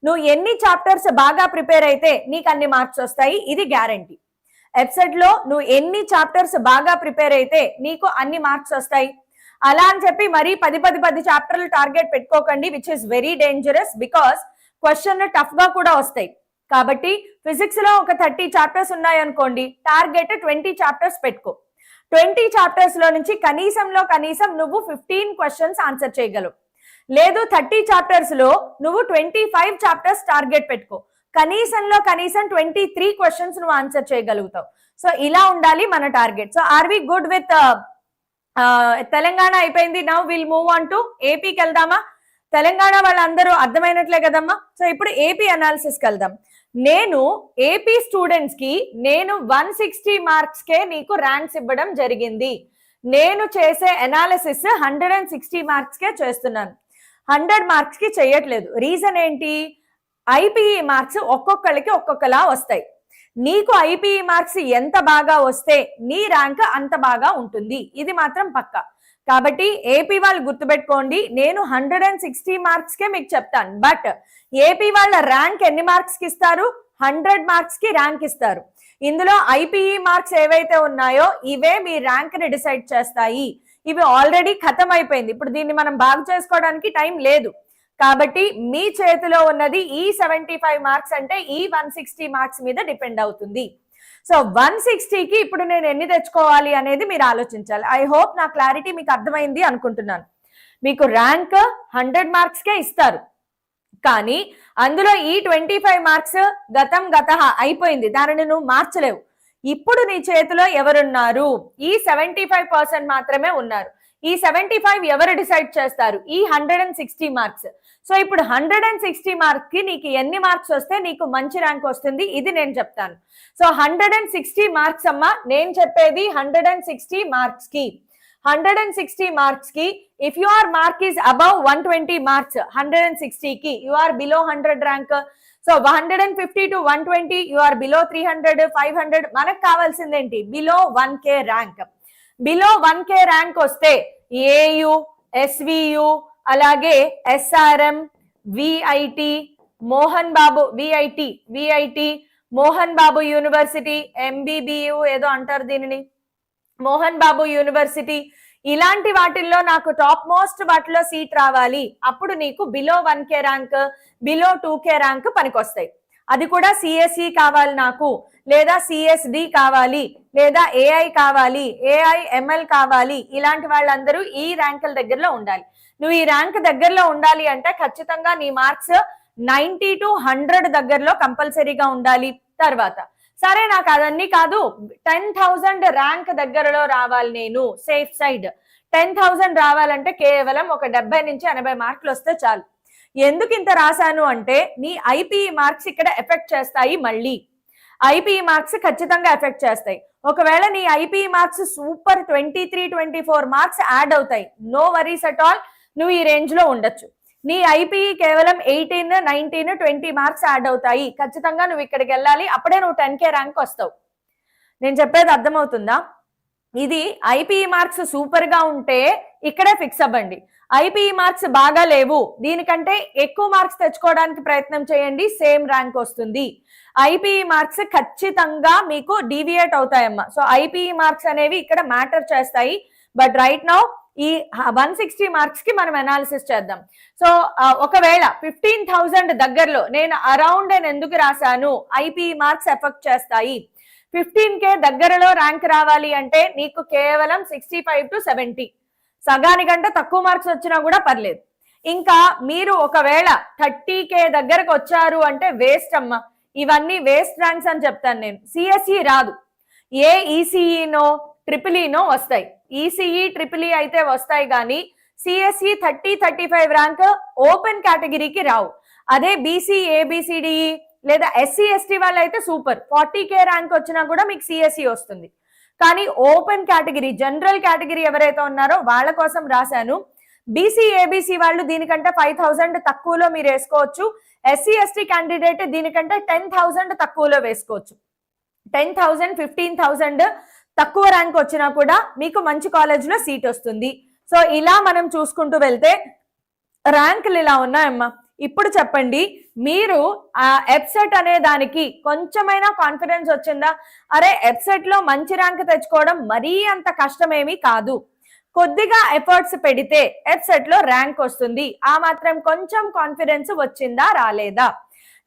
నువ్వు ఎన్ని చాప్టర్స్ బాగా ప్రిపేర్ అయితే నీకు అన్ని మార్క్స్ వస్తాయి, ఇది గ్యారంటీ. ఎప్సెట్ లో నువ్వు ఎన్ని చాప్టర్స్ బాగా ప్రిపేర్ అయితే నీకు అన్ని మార్క్స్ వస్తాయి. అలా అని చెప్పి మరీ 10 చాప్టర్లు టార్గెట్ పెట్టుకోకండి, which is very dangerous. Because question tough గా కూడా వస్తాయి. కాబట్టి ఫిజిక్స్ లో ఒక 30 చాప్టర్స్ ఉన్నాయి అనుకోండి, టార్గెట్ 20 చాప్టర్స్ పెట్టుకో. 20 చాప్టర్స్ లో నుంచి కనీసం నువ్వు 15 క్వశ్చన్స్ ఆన్సర్ చేయగలవు. లేదు 30 చాప్టర్స్ లో నువ్వు 25 చాప్టర్స్ టార్గెట్ పెట్టుకో, కనీసం 23 క్వశ్చన్స్ నువ్వు ఆన్సర్ చేయగలుగుతావు. సో ఇలా ఉండాలి మన target. So are we good with Telangana అయిపోయింది. Now will move on to ఏపీకి వెళ్దామా? తెలంగాణ వాళ్ళందరూ అర్థమైనట్లే కదమ్మా. సో ఇప్పుడు ఏపీ అనాలిసిస్కి వెళ్దాం. నేను ఏపీ స్టూడెంట్స్ కి 160 మార్క్స్ కే నీకు ర్యాంక్స్ ఇవ్వడం జరిగింది. నేను చేసే అనాలిసిస్ 160 మార్క్స్ కే చేస్తున్నాను, 100 మార్క్స్ కి చేయట్లేదు. రీజన్ ఏంటి? ఐపీఈ మార్క్స్ ఒక్కొక్కరికి ఒక్కొక్కలా వస్తాయి. నీకు ఐపీఈ మార్క్స్ ఎంత బాగా వస్తే నీ ర్యాంక్ అంత బాగా ఉంటుంది, ఇది మాత్రం పక్కా. కాబట్టి ఏపీ వాళ్ళు గుర్తుపెట్టుకోండి, నేను 160 మార్క్స్ కే మీకు చెప్తాను. బట్ ఏపీ వాళ్ళ ర్యాంక్ ఎన్ని మార్క్స్ కి ఇస్తారు? 100 మార్క్స్ కి ర్యాంక్ ఇస్తారు. ఇందులో ఐపీఈ మార్క్స్ ఏవైతే ఉన్నాయో ఇవే మీ ర్యాంక్ ని డిసైడ్ చేస్తాయి. ఇవి ఆల్రెడీ ఖతం అయిపోయింది, ఇప్పుడు దీన్ని మనం బాగు చేసుకోవడానికి టైం లేదు. కాబట్టి మీ చేతిలో ఉన్నది ఈ 75 మార్క్స్ అంటే ఈ 160 మార్క్స్ మీద డిపెండ్ అవుతుంది. సో 160కి ఇప్పుడు నేను ఎన్ని తెచ్చుకోవాలి అనేది మీరు ఆలోచించాలి. ఐ హోప్ నా క్లారిటీ మీకు అర్థమైంది అనుకుంటున్నాను. మీకు ర్యాంక్ 100 మార్క్స్ కే ఇస్తారు, కానీ అందులో ఈ 25 మార్క్స్ గత అయిపోయింది, దానిని నువ్వు మార్చలేవు. ఇప్పుడు నీ చేతిలో ఎవరున్నారు? ఈ 75% మాత్రమే ఉన్నారు. ఈ 75 ఎవరు డిసైడ్ చేస్తారు? ఈ 160 మార్క్స్. సో ఇప్పుడు 160 మార్క్స్ కి నీకు ఎన్ని మార్క్స్ వస్తే నీకు మంచి ర్యాంక్ వస్తుంది, ఇది నేను చెప్తాను. సో 160 మార్క్స్ అమ్మా, నేను చెప్పేది 160 మార్క్స్ కి. 160 మార్క్స్ కి if your mark is above 120 marks, 160 కి you are below 100 rank. So 150 to 120 you are below 300, 500. మనకు కావాల్సిందేంటి? Below 1K rank. Below 1K rank వస్తే ఏయు, ఎస్వియు, అలాగే SRM, VIT, Mohan Babu VIT, Mohan Babu university, MBU ఏదో అంటారు దీనిని, మోహన్ బాబు యూనివర్సిటీ, ఇలాంటి వాటిల్లో నాకు టాప్ మోస్ట్ వాటిలో సీట్ రావాలి. అప్పుడు నీకు below 1K rank, below 2K rank పనికొస్తాయి. అది కూడా సిఎస్ఈ కావాలి నాకు, లేదా సిఎస్డి కావాలి, లేదా ఏఐ కావాలి, ఏఐ ఎంఎల్ కావాలి. ఇలాంటి వాళ్ళందరూ ఈ ర్యాంకుల దగ్గరలో ఉండాలి. నువ్వు ఈ ర్యాంక్ దగ్గరలో ఉండాలి అంటే ఖచ్చితంగా నీ మార్క్స్ 90 to 100 దగ్గరలో కంపల్సరీగా ఉండాలి. తర్వాత సరే నాకు అదన్నీ కాదు, 10,000 ర్యాంక్ దగ్గరలో రావాలి, నేను సేఫ్ సైడ్ 10,000 రావాలంటే కేవలం ఒక 70 నుంచి 80 మార్కులు వస్తే చాలు. ఎందుకు ఇంత రాశాను అంటే నీ ఐపీఈ మార్క్స్ ఇక్కడ ఎఫెక్ట్ చేస్తాయి. మళ్ళీ ఐపీఈ మార్క్స్ ఖచ్చితంగా ఎఫెక్ట్ చేస్తాయి. ఒకవేళ నీ IPE marks super 23, 24 marks add అవుతాయి, నో వరీస్ అట్ ఆల్, నువ్వు ఈ రేంజ్ లో ఉండొచ్చు. నీ ఐపీఈ కేవలం 18, 19, 20 మార్క్స్ యాడ్ అవుతాయి. ఖచ్చితంగా నువ్వు ఇక్కడికి వెళ్ళాలి, అప్పుడే నువ్వు 10K ర్యాంక్ వస్తావు. నేను చెప్పేది అర్థమవుతుందా? ఇది ఐపీఈ మార్క్స్ సూపర్ గా ఉంటే ఇక్కడే ఫిక్స్ అవ్వండి. ఐపీఈ మార్క్స్ బాగా లేవు, దీనికంటే ఎక్కువ మార్క్స్ తెచ్చుకోవడానికి ప్రయత్నం చేయండి, సేమ్ ర్యాంక్ వస్తుంది. ఐపీఈ మార్క్స్ ఖచ్చితంగా మీకు డీవియేట్ అవుతాయమ్మా. సో ఐపీఈ మార్క్స్ అనేవి ఇక్కడ మ్యాటర్ చేస్తాయి. బట్ రైట్ నౌ ఈ 160 మార్క్స్ కి మనం అనాలిసిస్ చేద్దాం. సో ఒకవేళ 15,000 దగ్గరలో నేను అరౌండ్ అని ఎందుకు రాశాను? ఐపీఈ మార్క్స్ ఎఫెక్ట్ చేస్తాయి. 15K దగ్గరలో ర్యాంక్ రావాలి అంటే నీకు కేవలం 65 to 70, సగానికంటే తక్కువ మార్క్స్ వచ్చినా కూడా పర్లేదు. ఇంకా మీరు ఒకవేళ 30K దగ్గరకు వచ్చారు అంటే వేస్ట్ అమ్మా, ఇవన్నీ వేస్ట్ ర్యాంక్స్ అని చెప్తాను నేను. సిఎస్ఈ రాదు, ఏ ఈసీఈనో ట్రిపుల్ఈనో వస్తాయి. ఈసీఈ ట్రిపుల్ఈ అయితే వస్తాయి కానీ సిఎస్ఈ 30, 35 ర్యాంక్ ఓపెన్ కేటగిరీకి రావు. అదే బీసీ, ఏబిసిడిఈ లేదా ఎస్సీ ఎస్టీ వాళ్ళు అయితే సూపర్, 40K ర్యాంక్ వచ్చినా కూడా మీకు సిఎస్ఈ వస్తుంది. కానీ ఓపెన్ కేటగిరీ జనరల్ కేటగిరీ ఎవరైతే ఉన్నారో వాళ్ళ కోసం రాశాను. బీసీ ఏబీసీ వాళ్ళు దీనికంటే 5,000 తక్కువలో మీరు వేసుకోవచ్చు. ఎస్సీ ఎస్టీ క్యాండిడేట్ దీనికంటే 10,000 తక్కువలో వేసుకోవచ్చు. 10,000 15,000 తక్కువ ర్యాంక్ వచ్చినా కూడా మీకు మంచి కాలేజ్లో సీట్ వస్తుంది. సో ఇలా మనం చూసుకుంటూ వెళ్తే ర్యాంకులు ఇలా ఉన్నాయమ్మా. ఇప్పుడు చెప్పండి, మీరు ఆ ఎప్సెట్ అనే దానికి కొంచెమైనా కాన్ఫిడెన్స్ వచ్చిందా? అరే ఎప్సెట్ లో మంచి ర్యాంక్ తెచ్చుకోవడం మరీ అంత కష్టమేమీ కాదు, కొద్దిగా ఎఫర్ట్స్ పెడితే ఎప్సెట్ లో ర్యాంక్ వస్తుంది, ఆ మాత్రం కొంచెం కాన్ఫిడెన్స్ వచ్చిందా రాలేదా?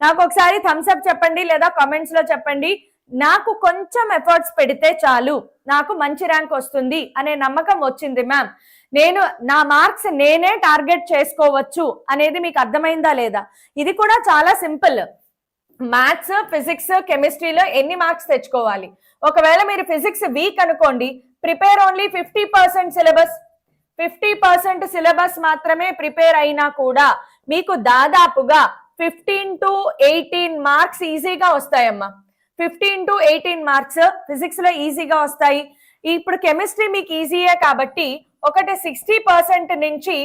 నాకు ఒకసారి థమ్స్ అప్ చెప్పండి లేదా కామెంట్స్ లో చెప్పండి. నాకు కొంచెం ఎఫర్ట్స్ పెడితే చాలు నాకు మంచి ర్యాంక్ వస్తుంది అనే నమ్మకం వచ్చింది మ్యామ్, నేను నా మార్క్స్ నేనే టార్గెట్ చేసుకోవచ్చు అనేది మీకు అర్థమైందా లేదా? ఇది కూడా చాలా సింపుల్. మ్యాథ్స్ ఫిజిక్స్ కెమిస్ట్రీలో ఎన్ని మార్క్స్ తెచ్చుకోవాలి? ఒకవేళ మీరు ఫిజిక్స్ వీక్ అనుకోండి, ప్రిపేర్ ఓన్లీ 50% సిలబస్. 50% సిలబస్ మాత్రమే ప్రిపేర్ అయినా కూడా మీకు దాదాపుగా 15 to 18 మార్క్స్ ఈజీగా వస్తాయమ్మా. 15 to 18 మార్క్స్ ఫిజిక్స్ లో ఈజీగా వస్తాయి. ఇప్పుడు కెమిస్ట్రీ మీకు ఈజీయే కాబట్టి ఒకటి 60% నుంచి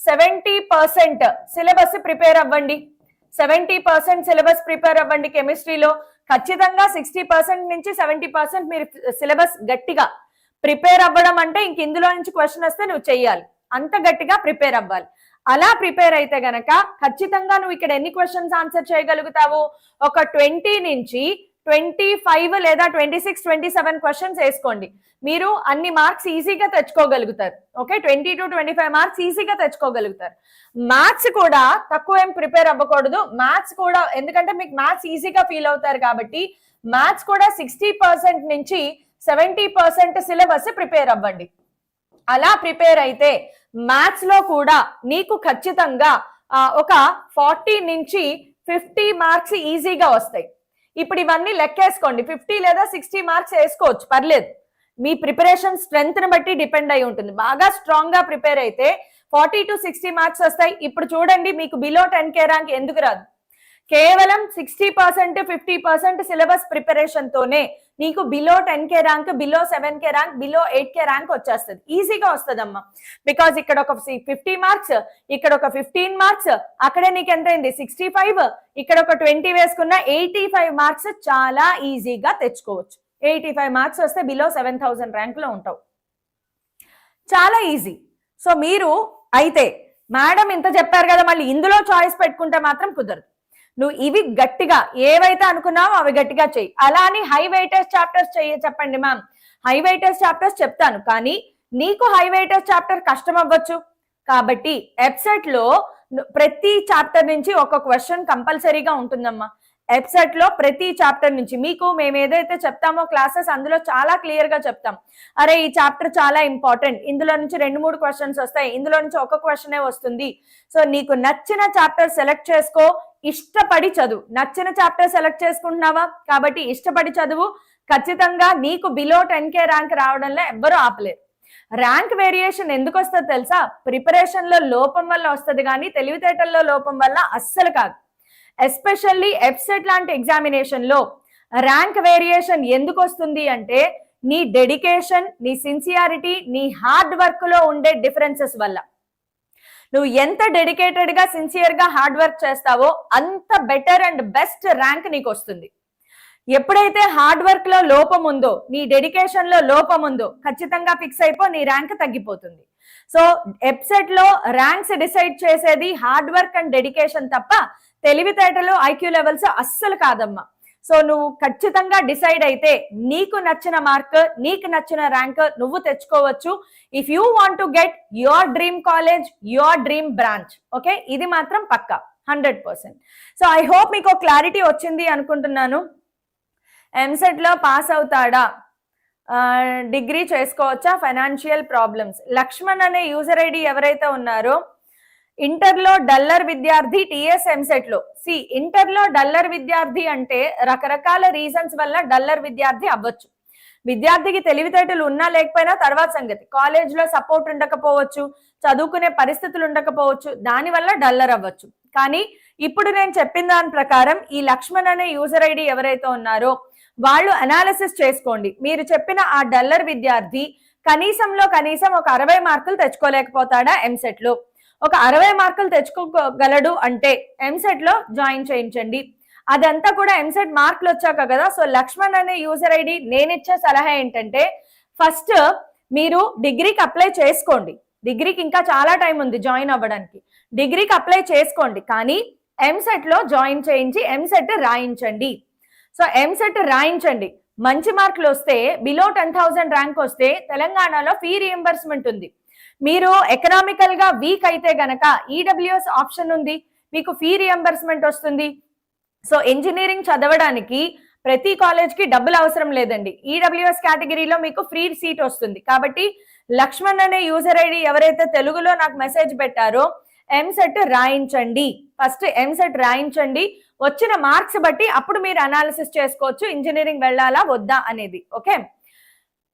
70% సిలబస్ ప్రిపేర్ అవ్వండి. 70% సిలబస్ ప్రిపేర్ అవ్వండి కెమిస్ట్రీలో. ఖచ్చితంగా 60% నుంచి 70% మీరు సిలబస్ గట్టిగా ప్రిపేర్ అవ్వడం అంటే ఇంక ఇందులో నుంచి క్వశ్చన్ వస్తే నువ్వు చెయ్యాలి, అంత గట్టిగా ప్రిపేర్ అవ్వాలి. అలా ప్రిపేర్ అయితే గనక ఖచ్చితంగా నువ్వు ఇక్కడ ఎన్ని క్వశ్చన్స్ ఆన్సర్ చేయగలుగుతావు? ఒక 20 నుంచి 25 లేదా 26, 27 క్వశ్చన్స్ వేసుకోండి, మీరు అన్ని మార్క్స్ ఈజీగా తెచ్చుకోగలుగుతారు. ఓకే, 20 to 25 మార్క్స్ ఈజీగా తెచ్చుకోగలుగుతారు. మ్యాథ్స్ కూడా తక్కువ ఏం ప్రిపేర్ అవ్వకూడదు. మ్యాథ్స్ కూడా ఎందుకంటే మీకు మ్యాథ్స్ ఈజీగా ఫీల్ అవుతారు కాబట్టి మ్యాథ్స్ కూడా 60% నుంచి 70% సిలబస్ ప్రిపేర్ అవ్వండి. అలా ప్రిపేర్ అయితే మ్యాథ్స్ లో కూడా నీకు ఖచ్చితంగా ఒక 40 నుంచి 50 మార్క్స్ ఈజీగా వస్తాయి. ఇప్పుడు ఇవన్నీ లెక్కేసుకోండి, 50 లేదా 60 మార్క్స్ వేసుకోవచ్చు, పర్లేదు. మీ ప్రిపరేషన్ స్ట్రెంత్ ని బట్టి డిపెండ్ అయి ఉంటుంది. బాగా స్ట్రాంగ్ గా ప్రిపేర్ అయితే 40 to 60 మార్క్స్ వస్తాయి. ఇప్పుడు చూడండి, మీకు బిలో 10K ర్యాంక్ ఎందుకు రాదు? కేవలం 60% 50% సిలబస్ ప్రిపరేషన్ తోనే నీకు below 10K rank, below 7K rank, below 8K rank వచ్చేస్తుంది, ఈజీగా వస్తుందమ్మా. బికాజ్ ఇక్కడ ఒక 50 మార్క్స్, ఇక్కడ ఒక 15 మార్క్స్, అక్కడే నీకు ఎంత అయింది 65, ఇక్కడ ఒక 20 వేసుకున్న 85 మార్క్స్ చాలా ఈజీగా తెచ్చుకోవచ్చు. 85 మార్క్స్ వస్తే బిలో 7,000 ర్యాంక్ లో ఉంటావు, చాలా ఈజీ. సో మీరు అయితే మేడం ఇంత చెప్పారు కదా, మళ్ళీ ఇందులో చాయిస్ పెట్టుకుంటే మాత్రం కుదరదు. నువ్వు ఇవి గట్టిగా ఏవైతే అనుకున్నావో అవి గట్టిగా చెయ్యి. అలా అని హై వెయిటేజ్ చాప్టర్స్ చెప్పండి మ్యామ్, హై వెయిటేజ్ చాప్టర్స్ చెప్తాను, కానీ నీకు హై వెయిటేజ్ చాప్టర్ కష్టం అవ్వచ్చు. కాబట్టి ఎప్సెట్ లో ప్రతి చాప్టర్ నుంచి ఒక క్వశ్చన్ కంపల్సరీగా ఉంటుందమ్మా. ఎప్సెట్ లో ప్రతి చాప్టర్ నుంచి మీకు మేము ఏదైతే చెప్తామో క్లాసెస్ అందులో చాలా క్లియర్ గా చెప్తాం. అరే ఈ చాప్టర్ చాలా ఇంపార్టెంట్, ఇందులో నుంచి 2-3 క్వశ్చన్స్ వస్తాయి, ఇందులో నుంచి ఒక క్వశ్చనే వస్తుంది. సో నీకు నచ్చిన చాప్టర్ సెలెక్ట్ చేసుకో, ఇష్టపడి చదువు. నచ్చిన చాప్టర్ సెలెక్ట్ చేసుకుంటున్నావా కాబట్టి ఇష్టపడి చదువు. ఖచ్చితంగా నీకు బిలో 10K ర్యాంక్ రావడంలో ఎవ్వరూ ఆపలేరు. ర్యాంక్ వేరియేషన్ ఎందుకు వస్తుందో తెలుసా? ప్రిపరేషన్ లో లోపం వల్ల వస్తుంది, కానీ తెలివితేటల్లో లోపం వల్ల అస్సలు కాదు. ఎస్పెషల్లీ ఎప్సెట్ లాంటి ఎగ్జామినేషన్ లో ర్యాంక్ వేరియేషన్ ఎందుకు వస్తుంది అంటే నీ డెడికేషన్, నీ సిన్సియారిటీ, నీ హార్డ్ వర్క్ లో ఉండే డిఫరెన్సెస్ వల్ల. నువ్వు ఎంత డెడికేటెడ్ గా సిన్సియర్ గా హార్డ్ వర్క్ చేస్తావో అంత బెటర్ అండ్ బెస్ట్ ర్యాంక్ నీకు వస్తుంది. ఎప్పుడైతే హార్డ్ వర్క్ లో లోపం ఉందో, నీ డెడికేషన్ లో లోపం ఉందో, ఖచ్చితంగా ఫిక్స్ అయిపో నీ ర్యాంక్ తగ్గిపోతుంది. సో ఎప్సెట్ లో ర్యాంక్స్ డిసైడ్ చేసేది హార్డ్ వర్క్ అండ్ డెడికేషన్ తప్ప తెలివితేటలు, ఐక్యూ లెవెల్స్ అస్సలు కాదమ్మా. సో నువ్వు ఖచ్చితంగా డిసైడ్ అయితే నీకు నచ్చిన మార్క్, నీకు నచ్చిన ర్యాంక్ నువ్వు తెచ్చుకోవచ్చు. If you want to get your dream college, your dream branch. Okay, ఇది మాత్రం పక్కా 100%. సో ఐ హోప్ మీకు క్లారిటీ వచ్చింది అనుకుంటున్నాను. ఎంసెట్ లో పాస్ అవుతాడా, డిగ్రీ చేసుకోవచ్చా, ఫైనాన్షియల్ ప్రాబ్లమ్స్? లక్ష్మణ్ అనే యూజర్ ఐడి ఎవరైతే ఉన్నారో ఇంటర్ లో డల్లర్ విద్యార్థి, టిఎస్ ఎంసెట్ లో ఇంటర్ లో డల్లర్ విద్యార్థి అంటే రకరకాల రీజన్స్ వల్ల డల్లర్ విద్యార్థి అవ్వచ్చు. విద్యార్థికి తెలివితేటలు ఉన్నా లేకపోయినా తర్వాత సంగతి, కాలేజ్ లో సపోర్ట్ ఉండకపోవచ్చు, చదువుకునే పరిస్థితులు ఉండకపోవచ్చు, దానివల్ల డల్లర్ అవ్వచ్చు. కానీ ఇప్పుడు నేను చెప్పిన దాని ప్రకారం ఈ లక్ష్మణ్ అనే యూజర్ ఐడి ఎవరైతే ఉన్నారో వాళ్ళు అనాలిసిస్ చేసుకోండి. మీరు చెప్పిన ఆ డల్లర్ విద్యార్థి కనీసంలో కనీసం ఒక 60 మార్కులు తెచ్చుకోలేకపోతాడా ఎంసెట్ లో? ఒక 60 మార్కులు తెచ్చుకోగలడు అంటే ఎంసెట్ లో జాయిన్ చేయించండి. అదంతా కూడా ఎంసెట్ మార్కులు వచ్చాక కదా. సో లక్ష్మణ్ అనే యూజర్ ఐడి నేనిచ్చే సలహా ఏంటంటే ఫస్ట్ మీరు డిగ్రీకి అప్లై చేసుకోండి. డిగ్రీకి ఇంకా చాలా టైం ఉంది జాయిన్ అవ్వడానికి. డిగ్రీకి అప్లై చేసుకోండి, కానీ ఎంసెట్ లో జాయిన్ చేయించి ఎంసెట్ రాయించండి. సో ఎంసెట్ రాయించండి, మంచి మార్కులు వస్తే బిలో 10,000 ర్యాంక్ వస్తే తెలంగాణలో ఫీ రియంబర్స్మెంట్ ఉంది. మీరు ఎకనామికల్ గా వీక్ అయితే గనక ఈడబ్ల్యూఎస్ ఆప్షన్ ఉంది, మీకు ఫీ రియంబర్స్మెంట్ వస్తుంది. సో ఇంజనీరింగ్ చదవడానికి ప్రతి కాలేజ్ కి డబ్బులు అవసరం లేదండి. ఈడబ్ల్యూఎస్ కేటగిరీలో మీకు ఫ్రీ సీట్ వస్తుంది. కాబట్టి లక్ష్మణ్ అనే యూజర్ ఐడి ఎవరైతే తెలుగులో నాకు మెసేజ్ పెట్టారో ఎంసెట్ రాయించండి. ఫస్ట్ ఎంసెట్ రాయించండి, వచ్చిన మార్క్స్ బట్టి అప్పుడు మీరు అనాలిసిస్ చేసుకోవచ్చు ఇంజనీరింగ్ వెళ్ళాలా వద్దా అనేది. ఓకే,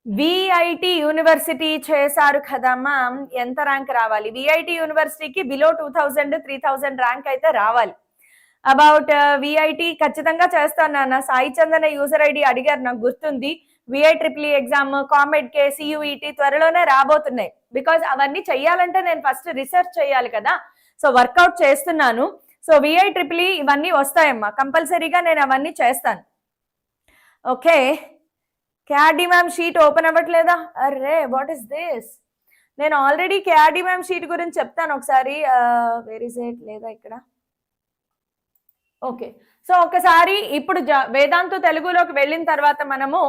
విఐటి యూనివర్సిటీ చేశారు కదమ్మా, ఎంత ర్యాంక్ రావాలి? విఐటి యూనివర్సిటీకి బిలో 2000 3000 ర్యాంక్ అయితే రావాలి. అబౌట్ విఐటి ఖచ్చితంగా చేస్తాను నాన్న. సాయి చందన యూజర్ ఐడి అడిగారు, నాకు గుర్తుంది. విఐట్రిపుల్ ఎగ్జామ్, కామెడ్ కే, సియుఈటి త్వరలోనే రాబోతున్నాయి. బికాజ్ అవన్నీ చెయ్యాలంటే నేను ఫస్ట్ రీసెర్చ్ చేయాలి కదా. సో వర్కౌట్ చేస్తున్నాను. సో విఐట్రిపుల్ ఇవన్నీ వస్తాయమ్మా, కంపల్సరీగా నేను అవన్నీ చేస్తాను. Okay, KRD ma'am sheet open అవ్వట్లేదా? అర్రే వాట్ ఇస్ దిస్? నేను ఆల్రెడీ కేఆర్డి మ్యామ్ షీట్ గురించి చెప్తాను ఒకసారి. Where is it? లేదా ఇక్కడ. ఓకే, సో ఒకసారి ఇప్పుడు వేదాంతు తెలుగులోకి వెళ్ళిన తర్వాత మనము,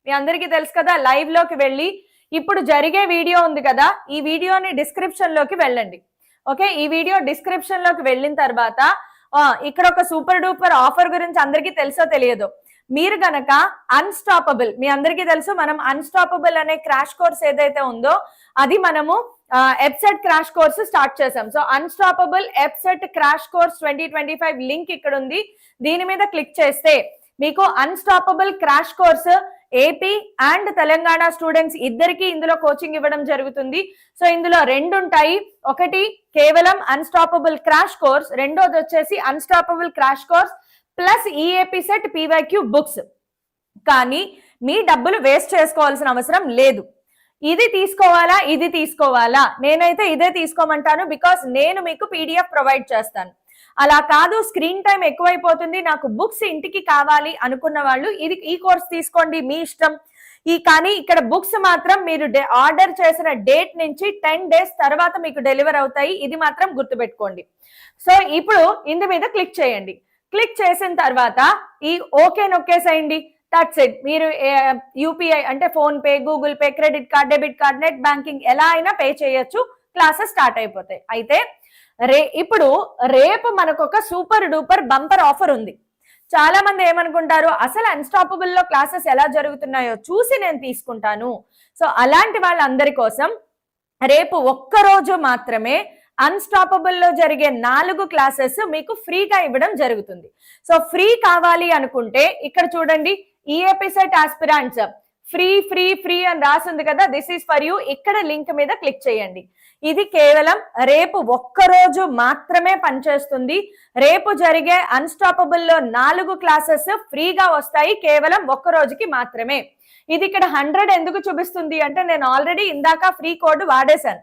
మీ అందరికీ తెలుసు కదా, లైవ్ లోకి వెళ్ళి ఇప్పుడు జరిగే వీడియో ఉంది కదా, ఈ వీడియోని డిస్క్రిప్షన్ లోకి వెళ్ళండి. ఓకే, ఈ వీడియో డిస్క్రిప్షన్ లోకి వెళ్ళిన తర్వాత ఇక్కడ ఒక సూపర్ డూపర్ ఆఫర్ గురించి అందరికీ తెలుసో తెలియదు. మీరు గనక అన్స్టాపబుల్, మీ అందరికీ తెలుసు మనం అన్స్టాపబుల్ అనే క్రాష్ కోర్స్ ఏదైతే ఉందో అది మనము ఎప్సెట్ క్రాష్ కోర్స్ స్టార్ట్ చేసాం. So unstoppable EAPCET crash course 2025 link ఇక్కడ ఉంది. దీని మీద క్లిక్ చేస్తే మీకు unstoppable crash course AP and Telangana students ఇద్దరికి ఇందులో కోచింగ్ ఇవ్వడం జరుగుతుంది. సో ఇందులో రెండు ఉంటాయి, ఒకటి కేవలం అన్స్టాపబుల్ క్రాష్ కోర్స్, రెండోది వచ్చేసి unstoppable crash course plus EAP set PYQ books. కానీ మీ డబ్బులు వేస్ట్ చేసుకోవాల్సిన అవసరం లేదు. ఇది తీసుకోవాలా ఇది తీసుకోవాలా? నేనైతే ఇదే తీసుకోమంటాను, బికాస్ నేను మీకు పీడిఎఫ్ ప్రొవైడ్ చేస్తాను. అలా కాదు స్క్రీన్ టైం ఎక్కువైపోతుంది, నాకు బుక్స్ ఇంటికి కావాలి అనుకున్న వాళ్ళు ఈ కోర్స్ తీసుకోండి, మీ ఇష్టం. కానీ ఇక్కడ బుక్స్ మాత్రం మీరు ఆర్డర్ చేసిన డేట్ నుంచి 10 డేస్ తర్వాత మీకు డెలివర్ అవుతాయి, ఇది మాత్రం గుర్తుపెట్టుకోండి. సో ఇప్పుడు ఇందు మీద క్లిక్ చేయండి. క్లిక్ చేసిన తర్వాత ఈ ఓకే నొక్కేసేయండి. That's it. మీరు యూపీఐ అంటే PhonePe, Google Pay, credit card, debit card, net banking ఎలా అయినా పే చేయొచ్చు, క్లాసెస్ స్టార్ట్ అయిపోతాయి. అయితే ఇప్పుడు రేపు మనకు ఒక సూపర్ డూపర్ బంపర్ ఆఫర్ ఉంది. చాలా మంది ఏమనుకుంటారు, అసలు అన్స్టాపబుల్ లో క్లాసెస్ ఎలా జరుగుతున్నాయో చూసి నేను తీసుకుంటాను. సో అలాంటి వాళ్ళందరి కోసం రేపు ఒక్కరోజు మాత్రమే అన్స్టాపబుల్ లో జరిగే 4 క్లాసెస్ మీకు ఫ్రీగా ఇవ్వడం జరుగుతుంది. సో ఫ్రీ కావాలి అనుకుంటే ఇక్కడ చూడండి, EAP set aspirants free free free అని రాసింది కదా, దిస్ ఈస్ ఫర్ యూ. ఇక్కడ లింక్ మీద క్లిక్ చేయండి. ఇది కేవలం రేపు ఒక్కరోజు మాత్రమే పనిచేస్తుంది. రేపు జరిగే అన్స్టాపబుల్ లో 4 క్లాసెస్ ఫ్రీగా వస్తాయి, కేవలం ఒక్క రోజుకి మాత్రమే. ఇది ఇక్కడ 100 ఎందుకు చూపిస్తుంది అంటే నేను ఆల్రెడీ ఇందాక ఫ్రీ కోడ్ వాడేశాను.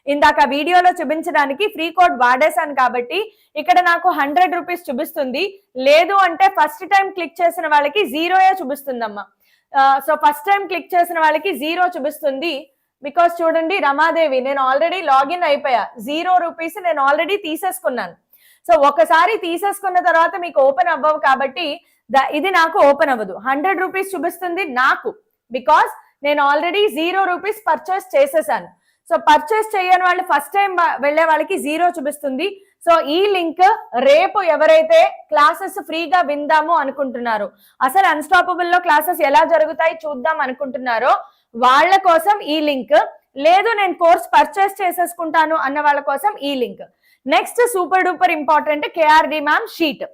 ఇందాక వీడియోలో చూపించడానికి ఫ్రీ కోడ్ వాడేశాను కాబట్టి ఇక్కడ నాకు 100 రూపీస్ చూపిస్తుంది. లేదు అంటే ఫస్ట్ టైం క్లిక్ చేసిన వాళ్ళకి 0 చూపిస్తుందమ్మా. సో ఫస్ట్ టైం క్లిక్ చేసిన వాళ్ళకి 0 చూపిస్తుంది. బికాస్ చూడండి, రమాదేవి నేను ఆల్రెడీ లాగిన్ అయిపోయా, 0 రూపీస్ నేను ఆల్రెడీ తీసేసుకున్నాను. సో ఒకసారి తీసేసుకున్న తర్వాత మీకు ఓపెన్ అవ్వవు కాబట్టి ఇది నాకు ఓపెన్ అవ్వదు. 100 రూపీస్ చూపిస్తుంది నాకు, బికాస్ నేను ఆల్రెడీ 0 రూపీస్ పర్చేస్ చేసేసాను. సో పర్చేస్ చేయని వాళ్ళు ఫస్ట్ టైం వెళ్లే వాళ్ళకి 0 చూపిస్తుంది. సో ఈ లింక్ రేపు ఎవరైతే క్లాసెస్ ఫ్రీగా విందాము అనుకుంటున్నారో, అసలు అన్స్టాపబుల్ లో క్లాసెస్ ఎలా జరుగుతాయి చూద్దాం అనుకుంటున్నారో వాళ్ళ కోసం ఈ లింక్. లేదు నేను కోర్స్ పర్చేస్ చేసేసుకుంటాను అన్న వాళ్ళ కోసం ఈ link. Next super duper important KRD ma'am sheet.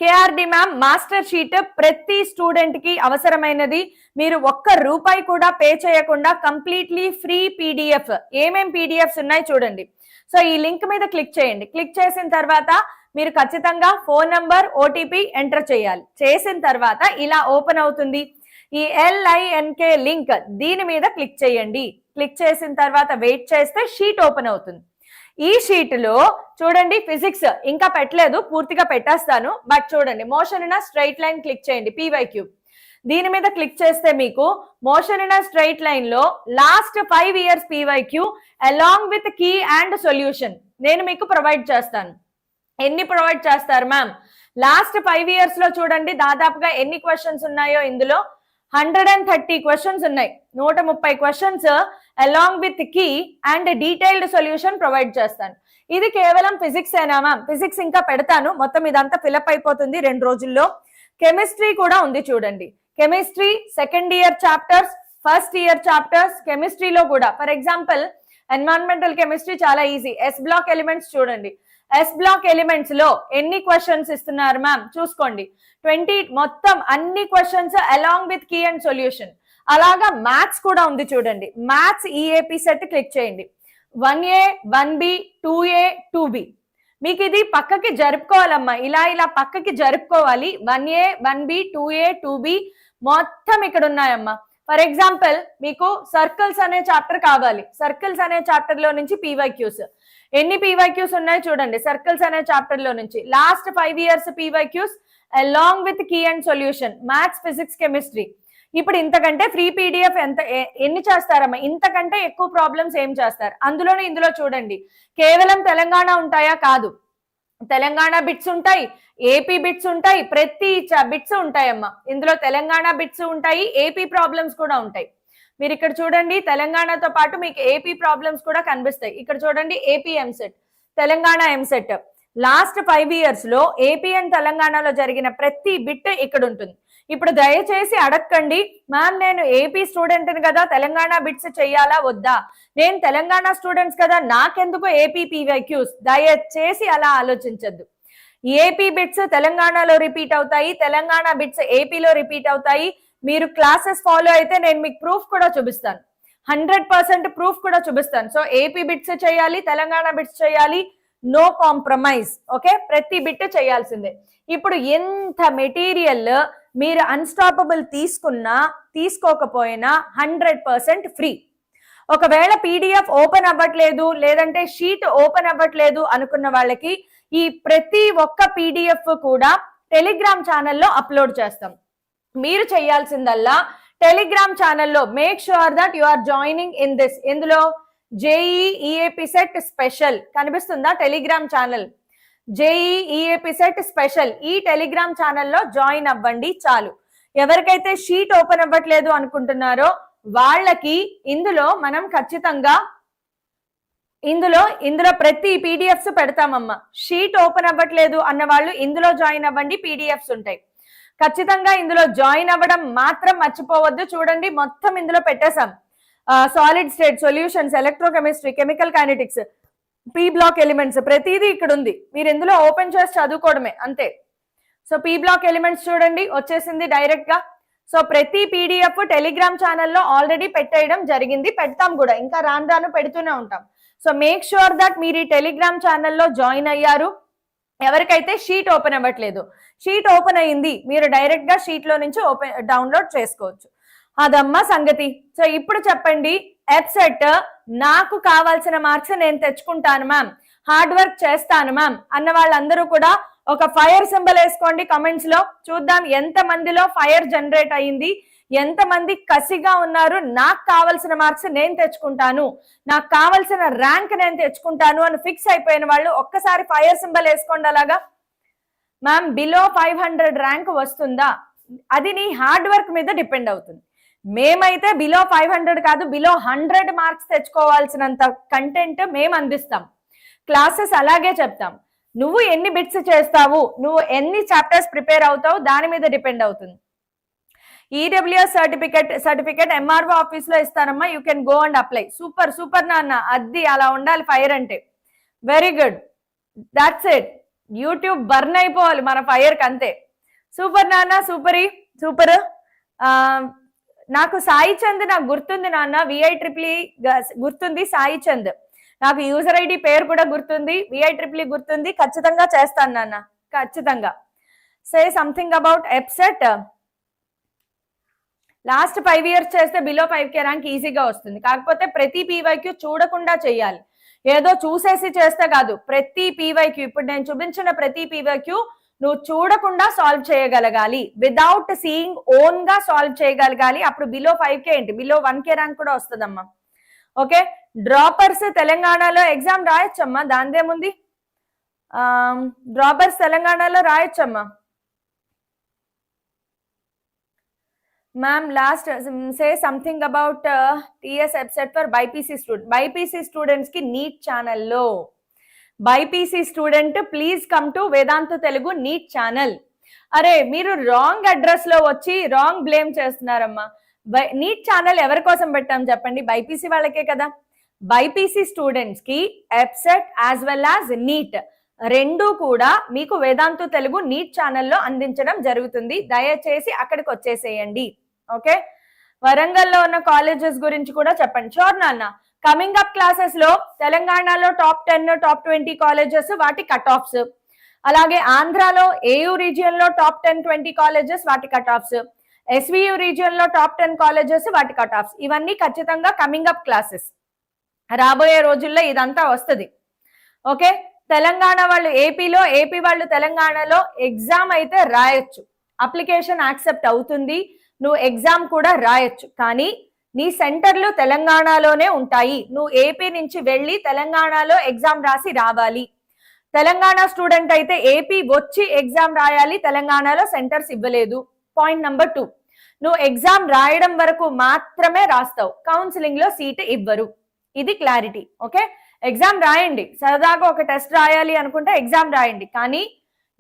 KRD ma'am master sheet ప్రతి స్టూడెంట్ కి అవసరమైనది. మీరు ₹1 కూడా పే చేయకుండా కంప్లీట్లీ ఫ్రీ పీడిఎఫ్. ఏమేం పీడిఎఫ్స్ ఉన్నాయి చూడండి. సో ఈ లింక్ మీద క్లిక్ చేయండి. క్లిక్ చేసిన తర్వాత మీరు ఖచ్చితంగా ఫోన్ నంబర్ ఓటీపీ ఎంటర్ చేయాలి. చేసిన తర్వాత ఇలా ఓపెన్ అవుతుంది. ఈ LINK లింక్ దీని మీద క్లిక్ చేయండి. క్లిక్ చేసిన తర్వాత వెయిట్ చేస్తే షీట్ ఓపెన్ అవుతుంది. ఈ షీట్ లో చూడండి ఫిజిక్స్ ఇంకా పెట్టలేదు, పూర్తిగా పెట్టేస్తాను. బట్ చూడండి motion in straight line click చేయండి. PYQ దీని మీద క్లిక్ చేస్తే మీకు మోషన్ ఇన్ స్ట్రైట్ లైన్ లో last 5 years PYQ along with key and solution నేను మీకు ప్రొవైడ్ చేస్తాను. ఎన్ని ప్రొవైడ్ చేస్తారు మ్యామ్? లాస్ట్ 5 years లో చూడండి దాదాపుగా ఎన్ని క్వశ్చన్స్ ఉన్నాయో ఇందులో 130 క్వశ్చన్స్ ఉన్నాయి. 130 questions along with key and detailed solution provide చేస్తాను. ఇది కేవలం ఫిజిక్స్ ఏనా మ్యామ్? ఫిజిక్స్ ఇంకా పెడతాను, మొత్తం ఇదంతా ఫిలప్ అయిపోతుంది 2 రోజుల్లో. కెమిస్ట్రీ కూడా ఉంది చూడండి. Chemistry second year chapters, first year chapters కెమిస్ట్రీలో కూడా. ఫర్ ఎగ్జాంపుల్ ఎన్విరాన్మెంటల్ కెమిస్ట్రీ చాలా ఈజీ. ఎస్ బ్లాక్ ఎలిమెంట్స్ చూడండి. ఎస్ బ్లాక్ ఎలిమెంట్స్ లో ఎన్ని క్వశ్చన్స్ ఇస్తున్నారు మ్యామ్ చూసుకోండి. 20 మొత్తం అన్ని questions along with key and solution. అలాగా మ్యాథ్స్ కూడా ఉంది చూడండి. మ్యాథ్స్ EAP సెట్ క్లిక్ చేయండి. 1A 1B 2A 2B మీకు ఇది పక్కకి జరుపుకోవాలమ్మా. ఇలా పక్కకి జరుపుకోవాలి. 1A 1B 2A 2B మొత్తం ఇక్కడ ఉన్నాయమ్మా. ఫర్ ఎగ్జాంపుల్ మీకు సర్కిల్స్ అనే చాప్టర్ కావాలి. సర్కిల్స్ అనే చాప్టర్ లో నుంచి PYQs ఎన్ని PYQs ఉన్నాయి చూడండి. సర్కిల్స్ అనే చాప్టర్ లో నుంచి last 5 years PYQs along with key and solution, maths physics chemistry. ఇప్పుడు ఇంతకంటే ఫ్రీ PDF ఎన్ని చేస్తారమ్మా? ఇంతకంటే ఎక్కువ ప్రాబ్లమ్స్ ఏం చేస్తారు? ఇందులో చూడండి కేవలం తెలంగాణ ఉంటాయా? కాదు, తెలంగాణ బిట్స్ ఉంటాయి, AP బిట్స్ ఉంటాయి, ప్రతి బిట్స్ ఉంటాయమ్మా. ఇందులో తెలంగాణ బిట్స్ ఉంటాయి, AP ప్రాబ్లమ్స్ కూడా ఉంటాయి. మీరు ఇక్కడ చూడండి తెలంగాణతో పాటు మీకు AP ప్రాబ్లమ్స్ కూడా కనిపిస్తాయి. ఇక్కడ చూడండి AP MSET, Telangana MSET. Last 5 years లో AP అండ్ తెలంగాణలో జరిగిన ప్రతి బిట్ ఇక్కడ ఉంటుంది. ఇప్పుడు దయచేసి అడగండి మ్యామ్ నేను AP స్టూడెంట్ కదా, తెలంగాణ బిట్స్ చెయ్యాలా వద్దా? నేను తెలంగాణ స్టూడెంట్స్ కదా, నాకెందుకు AP PYQs? దయచేసి అలా ఆలోచించద్దు. AP బిట్స్ తెలంగాణలో రిపీట్ అవుతాయి, తెలంగాణ బిట్స్ ఏపీలో రిపీట్ అవుతాయి. మీరు క్లాసెస్ ఫాలో అయితే నేను మీకు ప్రూఫ్ కూడా చూపిస్తాను, 100% ప్రూఫ్ కూడా చూపిస్తాను. సో AP బిట్స్ చేయాలి, తెలంగాణ బిట్స్ చేయాలి, నో కాంప్రమైజ్. ఓకే, ప్రతి బిట్ చేయాల్సిందే. ఇప్పుడు ఎంత మెటీరియల్ మీరు అన్స్టాపబుల్ తీసుకున్నా తీసుకోకపోయినా 100% ఫ్రీ. ఒకవేళ PDF ఓపెన్ అవ్వట్లేదు లేదంటే షీట్ ఓపెన్ అవ్వట్లేదు అనుకున్న వాళ్ళకి ఈ ప్రతి ఒక్క PDF కూడా టెలిగ్రామ్ ఛానల్లో అప్లోడ్ చేస్తాం. మీరు చేయాల్సిందల్లా టెలిగ్రామ్ ఛానల్లో make sure that you are joining in this. ఇందులో JEE EAP సెట్ స్పెషల్ కనిపిస్తుందా? Telegram channel JEE EAP set special. ఈ టెలిగ్రామ్ ఛానల్లో జాయిన్ అవ్వండి చాలు. ఎవరికైతే షీట్ ఓపెన్ అవ్వట్లేదు అనుకుంటున్నారో వాళ్ళకి ఇందులో మనం ఖచ్చితంగా ఇందులో ప్రతి PDFs పెడతామమ్మా. షీట్ ఓపెన్ అవ్వట్లేదు అన్న వాళ్ళు ఇందులో జాయిన్ అవ్వండి, PDFs ఉంటాయి. ఖచ్చితంగా ఇందులో జాయిన్ అవ్వడం మాత్రం మర్చిపోవద్దు. చూడండి మొత్తం ఇందులో పెట్టేశాం. Solid state solutions, electrochemistry, chemical kinetics, P block elements ప్రతిదీ ఇక్కడ ఉంది. మీరు ఇందులో ఓపెన్ చేసి చదువుకోవడమే అంతే. సో P బ్లాక్ ఎలిమెంట్స్ చూడండి వచ్చేసింది డైరెక్ట్ గా. సో ప్రతి PDF టెలిగ్రామ్ ఛానల్లో ఆల్రెడీ పెట్టేయడం జరిగింది, పెడతాం కూడా, ఇంకా రాను పెడుతూనే ఉంటాం. సో మేక్ ష్యూర్ దట్ మీరు ఈ టెలిగ్రామ్ ఛానల్లో జాయిన్ అయ్యారు. ఎవరికైతే షీట్ ఓపెన్ అవ్వట్లేదు, షీట్ ఓపెన్ అయ్యింది, మీరు డైరెక్ట్ గా షీట్ లో నుంచి డౌన్లోడ్ చేసుకోవచ్చు. అదమ్మా సంగతి. సో ఇప్పుడు చెప్పండి, ఎప్సెట్ నాకు కావాల్సిన మార్క్స్ నేను తెచ్చుకుంటాను మ్యామ్, హార్డ్ వర్క్ చేస్తాను మ్యామ్ అన్న వాళ్ళందరూ కూడా ఒక ఫైర్ సింబల్ వేసుకోండి కమెంట్స్ లో. చూద్దాం ఎంత మందిలో ఫైర్ జనరేట్ అయ్యింది, ఎంత మంది కసిగా ఉన్నారు. నాకు కావాల్సిన మార్క్స్ నేను తెచ్చుకుంటాను, నాకు కావాల్సిన ర్యాంక్ నేను తెచ్చుకుంటాను అని ఫిక్స్ అయిపోయిన వాళ్ళు ఒక్కసారి ఫైర్ సింబల్ వేసుకోండి. అలాగా మ్యామ్ బిలో 500 ర్యాంక్ వస్తుందా? అది నీ హార్డ్ వర్క్ మీద డిపెండ్ అవుతుంది. మేమైతే బిలో 500 కాదు, బిలో 100 మార్క్స్ తెచ్చుకోవాల్సినంత కంటెంట్ మేము అందిస్తాం. క్లాసెస్ అలాగే చెప్తాం. నువ్వు ఎన్ని బిట్స్ చేస్తావు, నువ్వు ఎన్ని చాప్టర్స్ ప్రిపేర్ అవుతావు దాని మీద డిపెండ్ అవుతుంది. EWS సర్టిఫికెట్ MRO ఆఫీస్ లో ఇస్తారమ్మా, you can go and apply. Super super నాన్న, అది అలా ఉండాలి ఫైర్ అంటే. Very good, that's it. YouTube burn అయిపోవాలి మన ఫైర్ కి అంతే. సూపర్ నాన్న, సూపర్. నాకు సాయి చంద్ నాకు గుర్తుంది నాన్న, VIEEE గుర్తుంది. సాయి చంద్ నాకు యూజర్ ఐడి పేరు కూడా గుర్తుంది, VIEEE గుర్తుంది. ఖచ్చితంగా చేస్తాను నాన్న, ఖచ్చితంగా. సే something about EAPCET. Last 5 years చేస్తే బిలో 5K ర్యాంక్ ఈజీగా వస్తుంది. కాకపోతే ప్రతి పీవైక్యూ చూడకుండా చేయాలి, ఏదో చూసేసి చేస్తే కాదు. ప్రతి పీవైక్యూ, ఇప్పుడు నేను చూపించిన ప్రతి పీవైక్యూ నువ్వు చూడకుండా సాల్వ్ చేయగలగాలి, విదౌట్ సీయింగ్ ఓన్ గా సాల్వ్ చేయగలగాలి. అప్పుడు బిలో 5K ఏంటి, బిలో 1K ర్యాంక్ కూడా వస్తుందమ్మా. ఓకే, డ్రాపర్స్ తెలంగాణలో ఎగ్జామ్ రాయొచ్చమ్మా, దానిదేముంది. డ్రాపర్స్ తెలంగాణలో రాయొచ్చమ్మా. Ma'am last say something about TS EAPCET for BiPC student. BiPC students కి నీట్ ఛానల్లో, BiPC student please come to Vedantu Telugu NEET channel. అరే మీరు రాంగ్ అడ్రస్ లో వచ్చి రాంగ్ బ్లేమ్ చేస్తున్నారమ్మా. నీట్ ఛానల్ ఎవరి కోసం పెట్టాం చెప్పండి, బైపీసీ వాళ్ళకే కదా. బైపీసీ స్టూడెంట్స్ కి EAPCET as well as NEET రెండు కూడా మీకు వేదాంతు తెలుగు నీట్ ఛానల్లో అందించడం జరుగుతుంది. దయచేసి అక్కడికి వచ్చేసేయండి. ఓకే, వరంగల్లో ఉన్న కాలేజెస్ గురించి కూడా చెప్పండి. షూర్ నాన్న, కమింగ్ అప్ క్లాసెస్ లో తెలంగాణలో టాప్ 10 టాప్ 20 కాలేజెస్ వాటి కట్ ఆఫ్స్, అలాగే ఆంధ్రాలో AU రీజియన్ లో టాప్ 10-20 కాలేజెస్ వాటి కట్ ఆఫ్స్, SVU రీజియన్ లో టాప్ 10 కాలేజెస్ వాటి కట్ ఆఫ్స్, ఇవన్నీ ఖచ్చితంగా కమింగ్ అప్ క్లాసెస్. రాబోయే రోజుల్లో ఇదంతా వస్తుంది. ఓకే, తెలంగాణ వాళ్ళు ఏపీలో, ఏపీ వాళ్ళు తెలంగాణలో ఎగ్జామ్ అయితే రాయొచ్చు, అప్లికేషన్ యాక్సెప్ట్ అవుతుంది, నువ్వు ఎగ్జామ్ కూడా రాయొచ్చు. కానీ నీ సెంటర్లు తెలంగాణలోనే ఉంటాయి. నువ్వు ఏపీ నుంచి వెళ్ళి తెలంగాణలో ఎగ్జామ్ రాసి రావాలి. తెలంగాణ స్టూడెంట్ అయితే ఏపీ వచ్చి ఎగ్జామ్ రాయాలి, తెలంగాణలో సెంటర్స్ ఇవ్వలేదు. పాయింట్ నెంబర్ 2, నువ్వు ఎగ్జామ్ రాయడం వరకు మాత్రమే రాస్తావు, కౌన్సిలింగ్ లో సీట్ ఇవ్వరు. ఇది క్లారిటీ. ఓకే, ఎగ్జామ్ రాయండి, సరదాగా ఒక టెస్ట్ రాయాలి అనుకుంటే ఎగ్జామ్ రాయండి, కానీ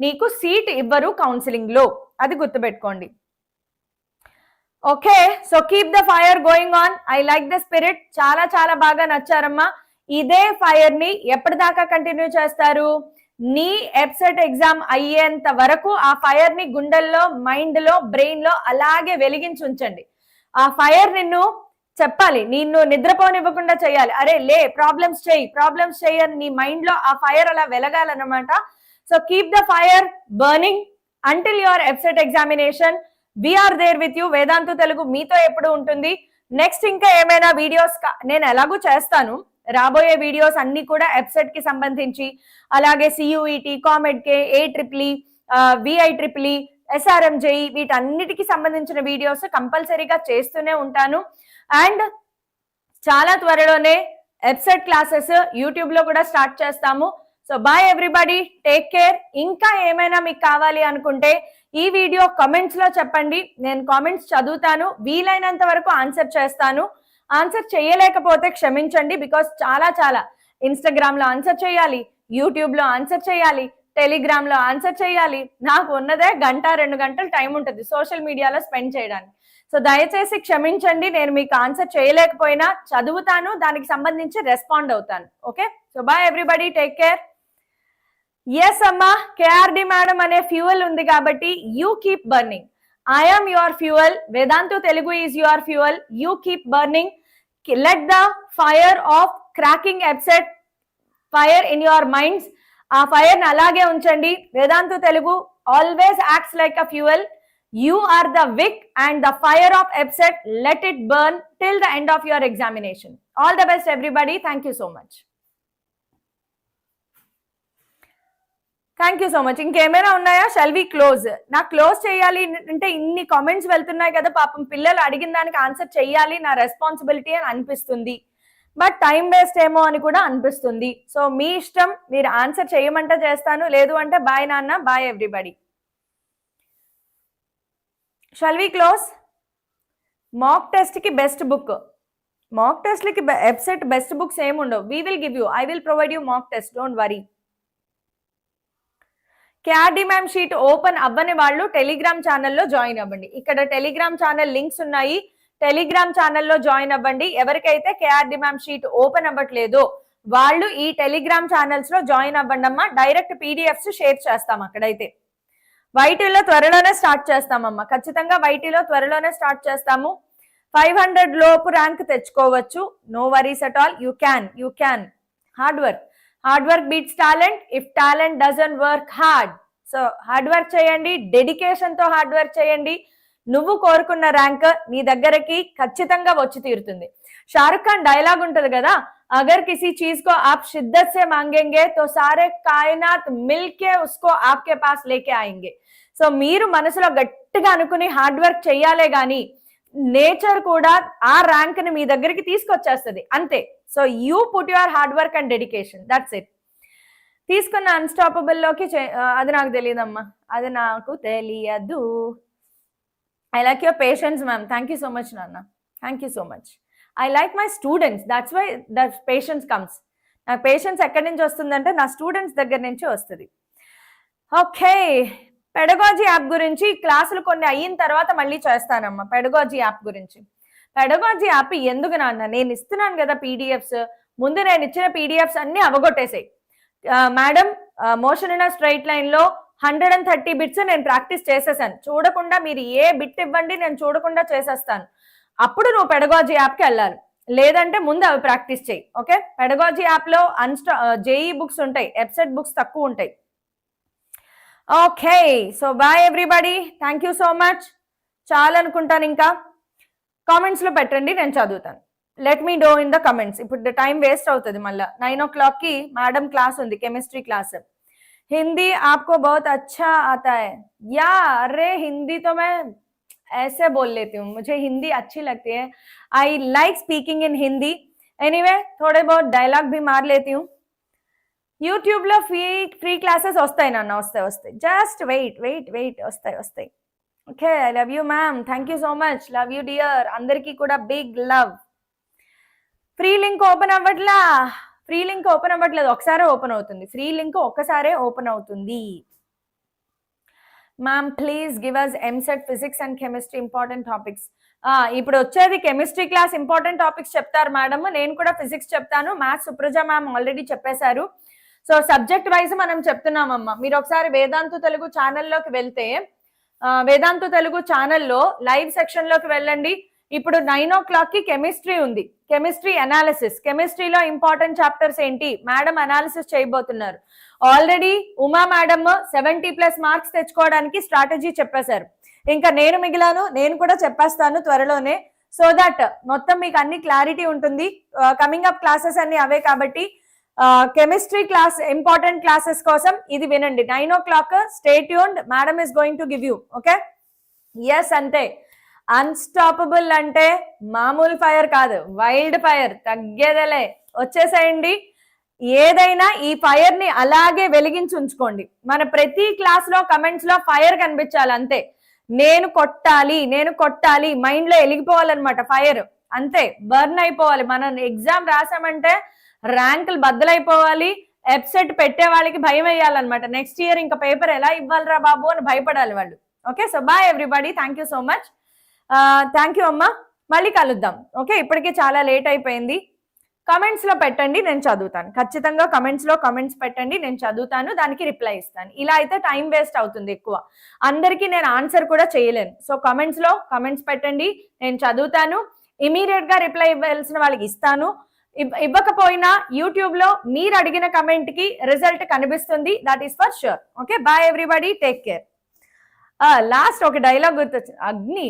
నీకు సీట్ ఇవ్వరు కౌన్సిలింగ్ లో, అది గుర్తుపెట్టుకోండి. Okay, so keep the fire going on. I like the spirit, చాలా చాలా బాగా నచ్చారమ్మా. ఇదే ఫైర్ ని ఎప్పటిదాకా కంటిన్యూ చేస్తారు, నీ ఎప్సెట్ ఎగ్జామ్ అయ్యేంత వరకు ఆ ఫైర్ ని గుండెల్లో, మైండ్ లో, బ్రెయిన్ లో అలాగే వెలిగించి ఉంచండి. ఆ ఫైర్ నిన్ను చెప్పాలి, నిన్ను నిద్రపోనివ్వకుండా చేయాలి. అరే లే, ప్రాబ్లమ్స్ చేయి అని నీ మైండ్ లో ఆ ఫైర్ అలా వెలగాలన్నమాట. So keep the fire burning until your EAPCET examination. We are there with you. Vedantu Telugu మీతో ఎప్పుడు ఉంటుంది. నెక్స్ట్ ఇంకా ఏమైనా వీడియోస్ నేను ఎలాగూ చేస్తాను, రాబోయే వీడియోస్ అన్ని కూడా ఎప్సెట్ కి సంబంధించి, అలాగే CUET, COMEDK, AEEE, VIEEE, SRM-JEE వీటన్నిటికి సంబంధించిన వీడియోస్ కంపల్సరీగా చేస్తూనే ఉంటాను. అండ్ చాలా త్వరలోనే ఎప్సెట్ క్లాసెస్ యూట్యూబ్ లో కూడా స్టార్ట్ చేస్తాము. So bye everybody, take care. ఇంకా ఏమైనా మీకు కావాలి అనుకుంటే ఈ వీడియో కామెంట్స్ లో చెప్పండి, నేను కామెంట్స్ చదువుతాను, వీలైనంత వరకు ఆన్సర్ చేస్తాను. ఆన్సర్ చేయలేకపోతే క్షమించండి, బికాస్ చాలా ఇన్స్టాగ్రామ్ లో ఆన్సర్ చేయాలి, యూట్యూబ్ లో ఆన్సర్ చేయాలి, టెలిగ్రామ్ లో ఆన్సర్ చేయాలి. నాకు ఉన్నదే 1-2 గంటలు టైం ఉంటుంది సోషల్ మీడియాలో స్పెండ్ చేయడానికి. సో దయచేసి క్షమించండి, నేను మీకు ఆన్సర్ చేయలేకపోయినా చదువుతాను, దానికి సంబంధించి రెస్పాండ్ అవుతాను. Okay, so bye everybody, take care. Yes అమ్మా, KRD మేడం అనే ఫ్యూయల్ ఉంది కాబట్టి you keep burning. I am your fuel. Vedantu Telugu is your fuel. You keep burning. Let the fire of cracking EPSET fire in your minds. ఆ fire ని అలాగే ఉంచండి. Vedantu Telugu always acts like a fuel. You are the wick and the fire of EPSET. Let it burn till the end of your examination. All the best everybody. Thank you so much. Thank you so much. ఇంకేమైనా ఉన్నాయా? Shall we close? నాకు close చేయాలి అంటే ఇన్ని comments వెళ్తున్నాయి కదా, పాపం పిల్లలు అడిగిన దానికి ఆన్సర్ చెయ్యాలి, నా రెస్పాన్సిబిలిటీ అని అనిపిస్తుంది. బట్ టైం వేస్ట్ ఏమో అని కూడా అనిపిస్తుంది. సో మీ ఇష్టం, మీరు ఆన్సర్ చేయమంటే చేస్తాను, లేదు అంటే బాయ్ నాన్న, bye everybody. Shall we close? Mock test కి బెస్ట్ బుక్, మాక్ టెస్ట్లకి ఎప్సెట్ బెస్ట్ బుక్స్ ఏముండవు. We will give you, I will provide you mock test, don't worry. KRD ma'am sheet open అవ్వని వాళ్ళు టెలిగ్రామ్ ఛానల్లో join అవ్వండి. ఇక్కడ Telegram channel links ఉన్నాయి, Telegram ఛానల్లో జాయిన్ అవ్వండి. ఎవరికైతే KRD మ్యామ్ షీట్ ఓపెన్ అవ్వట్లేదో వాళ్ళు ఈ టెలిగ్రామ్ ఛానల్స్ లో జాయిన్ అవ్వండి అమ్మా. డైరెక్ట్ PDFs షేర్ చేస్తాం. అక్కడైతే వైటీలో త్వరలోనే స్టార్ట్ చేస్తామమ్మా, ఖచ్చితంగా వైటీలో త్వరలోనే స్టార్ట్ చేస్తాము. 500 లోపు ర్యాంక్ తెచ్చుకోవచ్చు, no worries at all. You can hard work beats talent if talent doesn't work hard. So hard work చేయండి, డెడికేషన్ తో హార్డ్ వర్క్ చేయండి, నువ్వు కోరుకున్న ర్యాంక్ నీ దగ్గరకి ఖచ్చితంగా వచ్చి తీరుతుంది. షారుఖ్ ఖాన్ డైలాగ్ ఉంటది కదా, అగర్ కిసి చీజ్ కో ఆప్ షిద్దత్ సే మాంగేంగే తో సారే కాయనాత్ మిల్కే ఉస్కో ఆప్కే పాస్ లేకే ఆయేంగే. సో మీరు మనసులో గట్టిగా అనుకుని హార్డ్ వర్క్ చెయ్యాలే గాని నేచర్ కూడా ఆ ర్యాంక్ ని మీ దగ్గరికి తీసుకొచ్చేస్తుంది అంతే. So you put your hard work and dedication, that's it. తీసుకున్న అన్స్టాపబుల్ లోకి అది నాకు తెలియదమ్మా, అది నాకు తెలియదు. I like your patience ma'am, thank you so much నాన్న, thank you so much. I like my students, that's why that patience comes. నాకు పేషెన్స్ ఎక్కడి నుంచి వస్తుందంటే నా స్టూడెంట్స్ దగ్గర నుంచి వస్తుంది. ఓకే, పెడగాజీ యాప్ గురించి క్లాసులు కొన్ని అయిన తర్వాత మళ్ళీ చేస్తానమ్మా. పెడగాజీ యాప్ గురించి, పెడగాజీ యాప్ ఎందుకు నాన్న, నేను ఇస్తున్నాను కదా పీడిఎఫ్స్, ముందు నేను ఇచ్చిన పీడిఎఫ్స్ అన్ని అవగొట్టేసాయి madam. Motion in straight line లో 130 బిట్స్ నేను ప్రాక్టీస్ చేసేసాను. చూడకుండా మీరు ఏ బిట్ ఇవ్వండి నేను చూడకుండా చేసేస్తాను. అప్పుడు నువ్వు పెడగాజీ యాప్కి వెళ్ళాలి, లేదంటే ముందు అవి ప్రాక్టీస్ చేయి. ఓకే, పెడగాజీ యాప్ లో జేఈ బుక్స్ ఉంటాయి, ఎబ్సెట్ బుక్స్ తక్కువ ఉంటాయి. Okay, so bye everybody, thank you so much. చాలా అనుకుంటాను, ఇంకా కామెంట్స్ లో పెట్టండి, నేను చదువుతాను. Let me do in the comments. ఇప్పుడు టైం వేస్ట్ అవుతుంది, మళ్ళీ 9 o'clock కి మేడం క్లాస్ ఉంది, కెమిస్ట్రీ క్లాస్. हिंदी आपको बहुत अच्छा आता है या? अरे हिंदी तो मैं ऐसे बोल लेती हूँ, मुझे हिंदी अच्छी लगती है. I like speaking in Hindi. Anyway थोड़े बहुत डायलॉग भी मार लेती हूँ. యూట్యూబ్ లో ఫ్రీ క్లాసెస్ వస్తాయి నాన్న, వస్తాయి. జస్ట్ వెయిట్, వస్తాయి. Okay, I love you ma'am, thank you so much, love you dear. అందరికీ కూడా big love. Free link open అవ్వట్లేదు, ఒకసారి ఓపెన్ అవుతుంది. ఫ్రీ లింక్ ఒక్కసారే ఓపెన్ అవుతుంది. Ma'am please give us EAMCET physics and chemistry important topics. ఇప్పుడు వచ్చేది chemistry class, important topics చెప్తారు మేడం, నేను కూడా ఫిజిక్స్ చెప్తాను. మ్యాథ్స్ సుప్రజ మ్యామ్ ఆల్రెడీ చెప్పేశారు. సో సబ్జెక్ట్ వైజ్ మనం చెప్తున్నామమ్మా. మీరు ఒకసారి వేదాంతు తెలుగు ఛానల్లోకి వెళ్తే, వేదాంతు తెలుగు ఛానల్లో లైవ్ సెక్షన్ లోకి వెళ్ళండి. ఇప్పుడు 9 o'clock కి కెమిస్ట్రీ ఉంది, కెమిస్ట్రీ అనాలిసిస్. కెమిస్ట్రీలో ఇంపార్టెంట్ చాప్టర్స్ ఏంటి మేడం అనాలిసిస్ చేయబోతున్నారు. ఆల్రెడీ ఉమా మేడం 70+ మార్క్స్ తెచ్చుకోవడానికి స్ట్రాటజీ చెప్పేశారు. ఇంకా నేను మిగిలాను, నేను కూడా చెప్పేస్తాను త్వరలోనే. సో దట్ మొత్తం మీకు అన్ని క్లారిటీ ఉంటుంది. కమింగ్ అప్ క్లాసెస్ అన్ని అవే కాబట్టి కెమిస్ట్రీ క్లాస్ ఇంపార్టెంట్ క్లాసెస్ కోసం ఇది వినండి. 9 o'clock, stay tuned, madam is going to give you. Okay, yes అంతే. అన్స్టాపబుల్ అంటే మామూలు ఫైర్ కాదు, వైల్డ్ ఫైర్, తగ్గేదలే. వచ్చేసేయండి, ఏదైనా ఈ ఫైర్ ని అలాగే వెలిగించి ఉంచుకోండి. మన ప్రతి క్లాస్ లో కమెంట్స్ లో ఫైర్ కనిపించాలి అంతే. నేను కొట్టాలి మైండ్ లో వెలిగిపోవాలన్నమాట ఫైర్, అంతే. బర్న్ అయిపోవాలి. మనం ఎగ్జామ్ రాసామంటే ర్యాంకులు బద్దలైపోవాలి. ఎబ్సెట్ పెట్టే వాళ్ళకి భయం వేయాలన్నమాట. నెక్స్ట్ ఇయర్ ఇంకా పేపర్ ఎలా ఇవ్వాలరా బాబు అని భయపడాలి వాళ్ళు. Okay, so bye everybody, thank you so much. Thank you అమ్మా, మళ్ళీ కలుద్దాం. ఓకే, ఇప్పటికే చాలా లేట్ అయిపోయింది. కమెంట్స్ లో పెట్టండి, నేను చదువుతాను. ఖచ్చితంగా కమెంట్స్ పెట్టండి, నేను చదువుతాను, దానికి రిప్లై ఇస్తాను. ఇలా అయితే టైం వేస్ట్ అవుతుంది ఎక్కువ, అందరికీ నేను ఆన్సర్ కూడా చేయలేను. సో కమెంట్స్ పెట్టండి, నేను చదువుతాను. ఇమీడియట్ గా రిప్లై ఇవ్వాల్సిన వాళ్ళకి ఇస్తాను. ఇవ్వకపోయినా యూట్యూబ్ లో మీరు అడిగిన కమెంట్ కి రిజల్ట్ కనిపిస్తుంది, that is for sure. Okay, bye everybody, take care. Last ఒక డైలాగ్ గుర్తొచ్చింది, అగ్ని.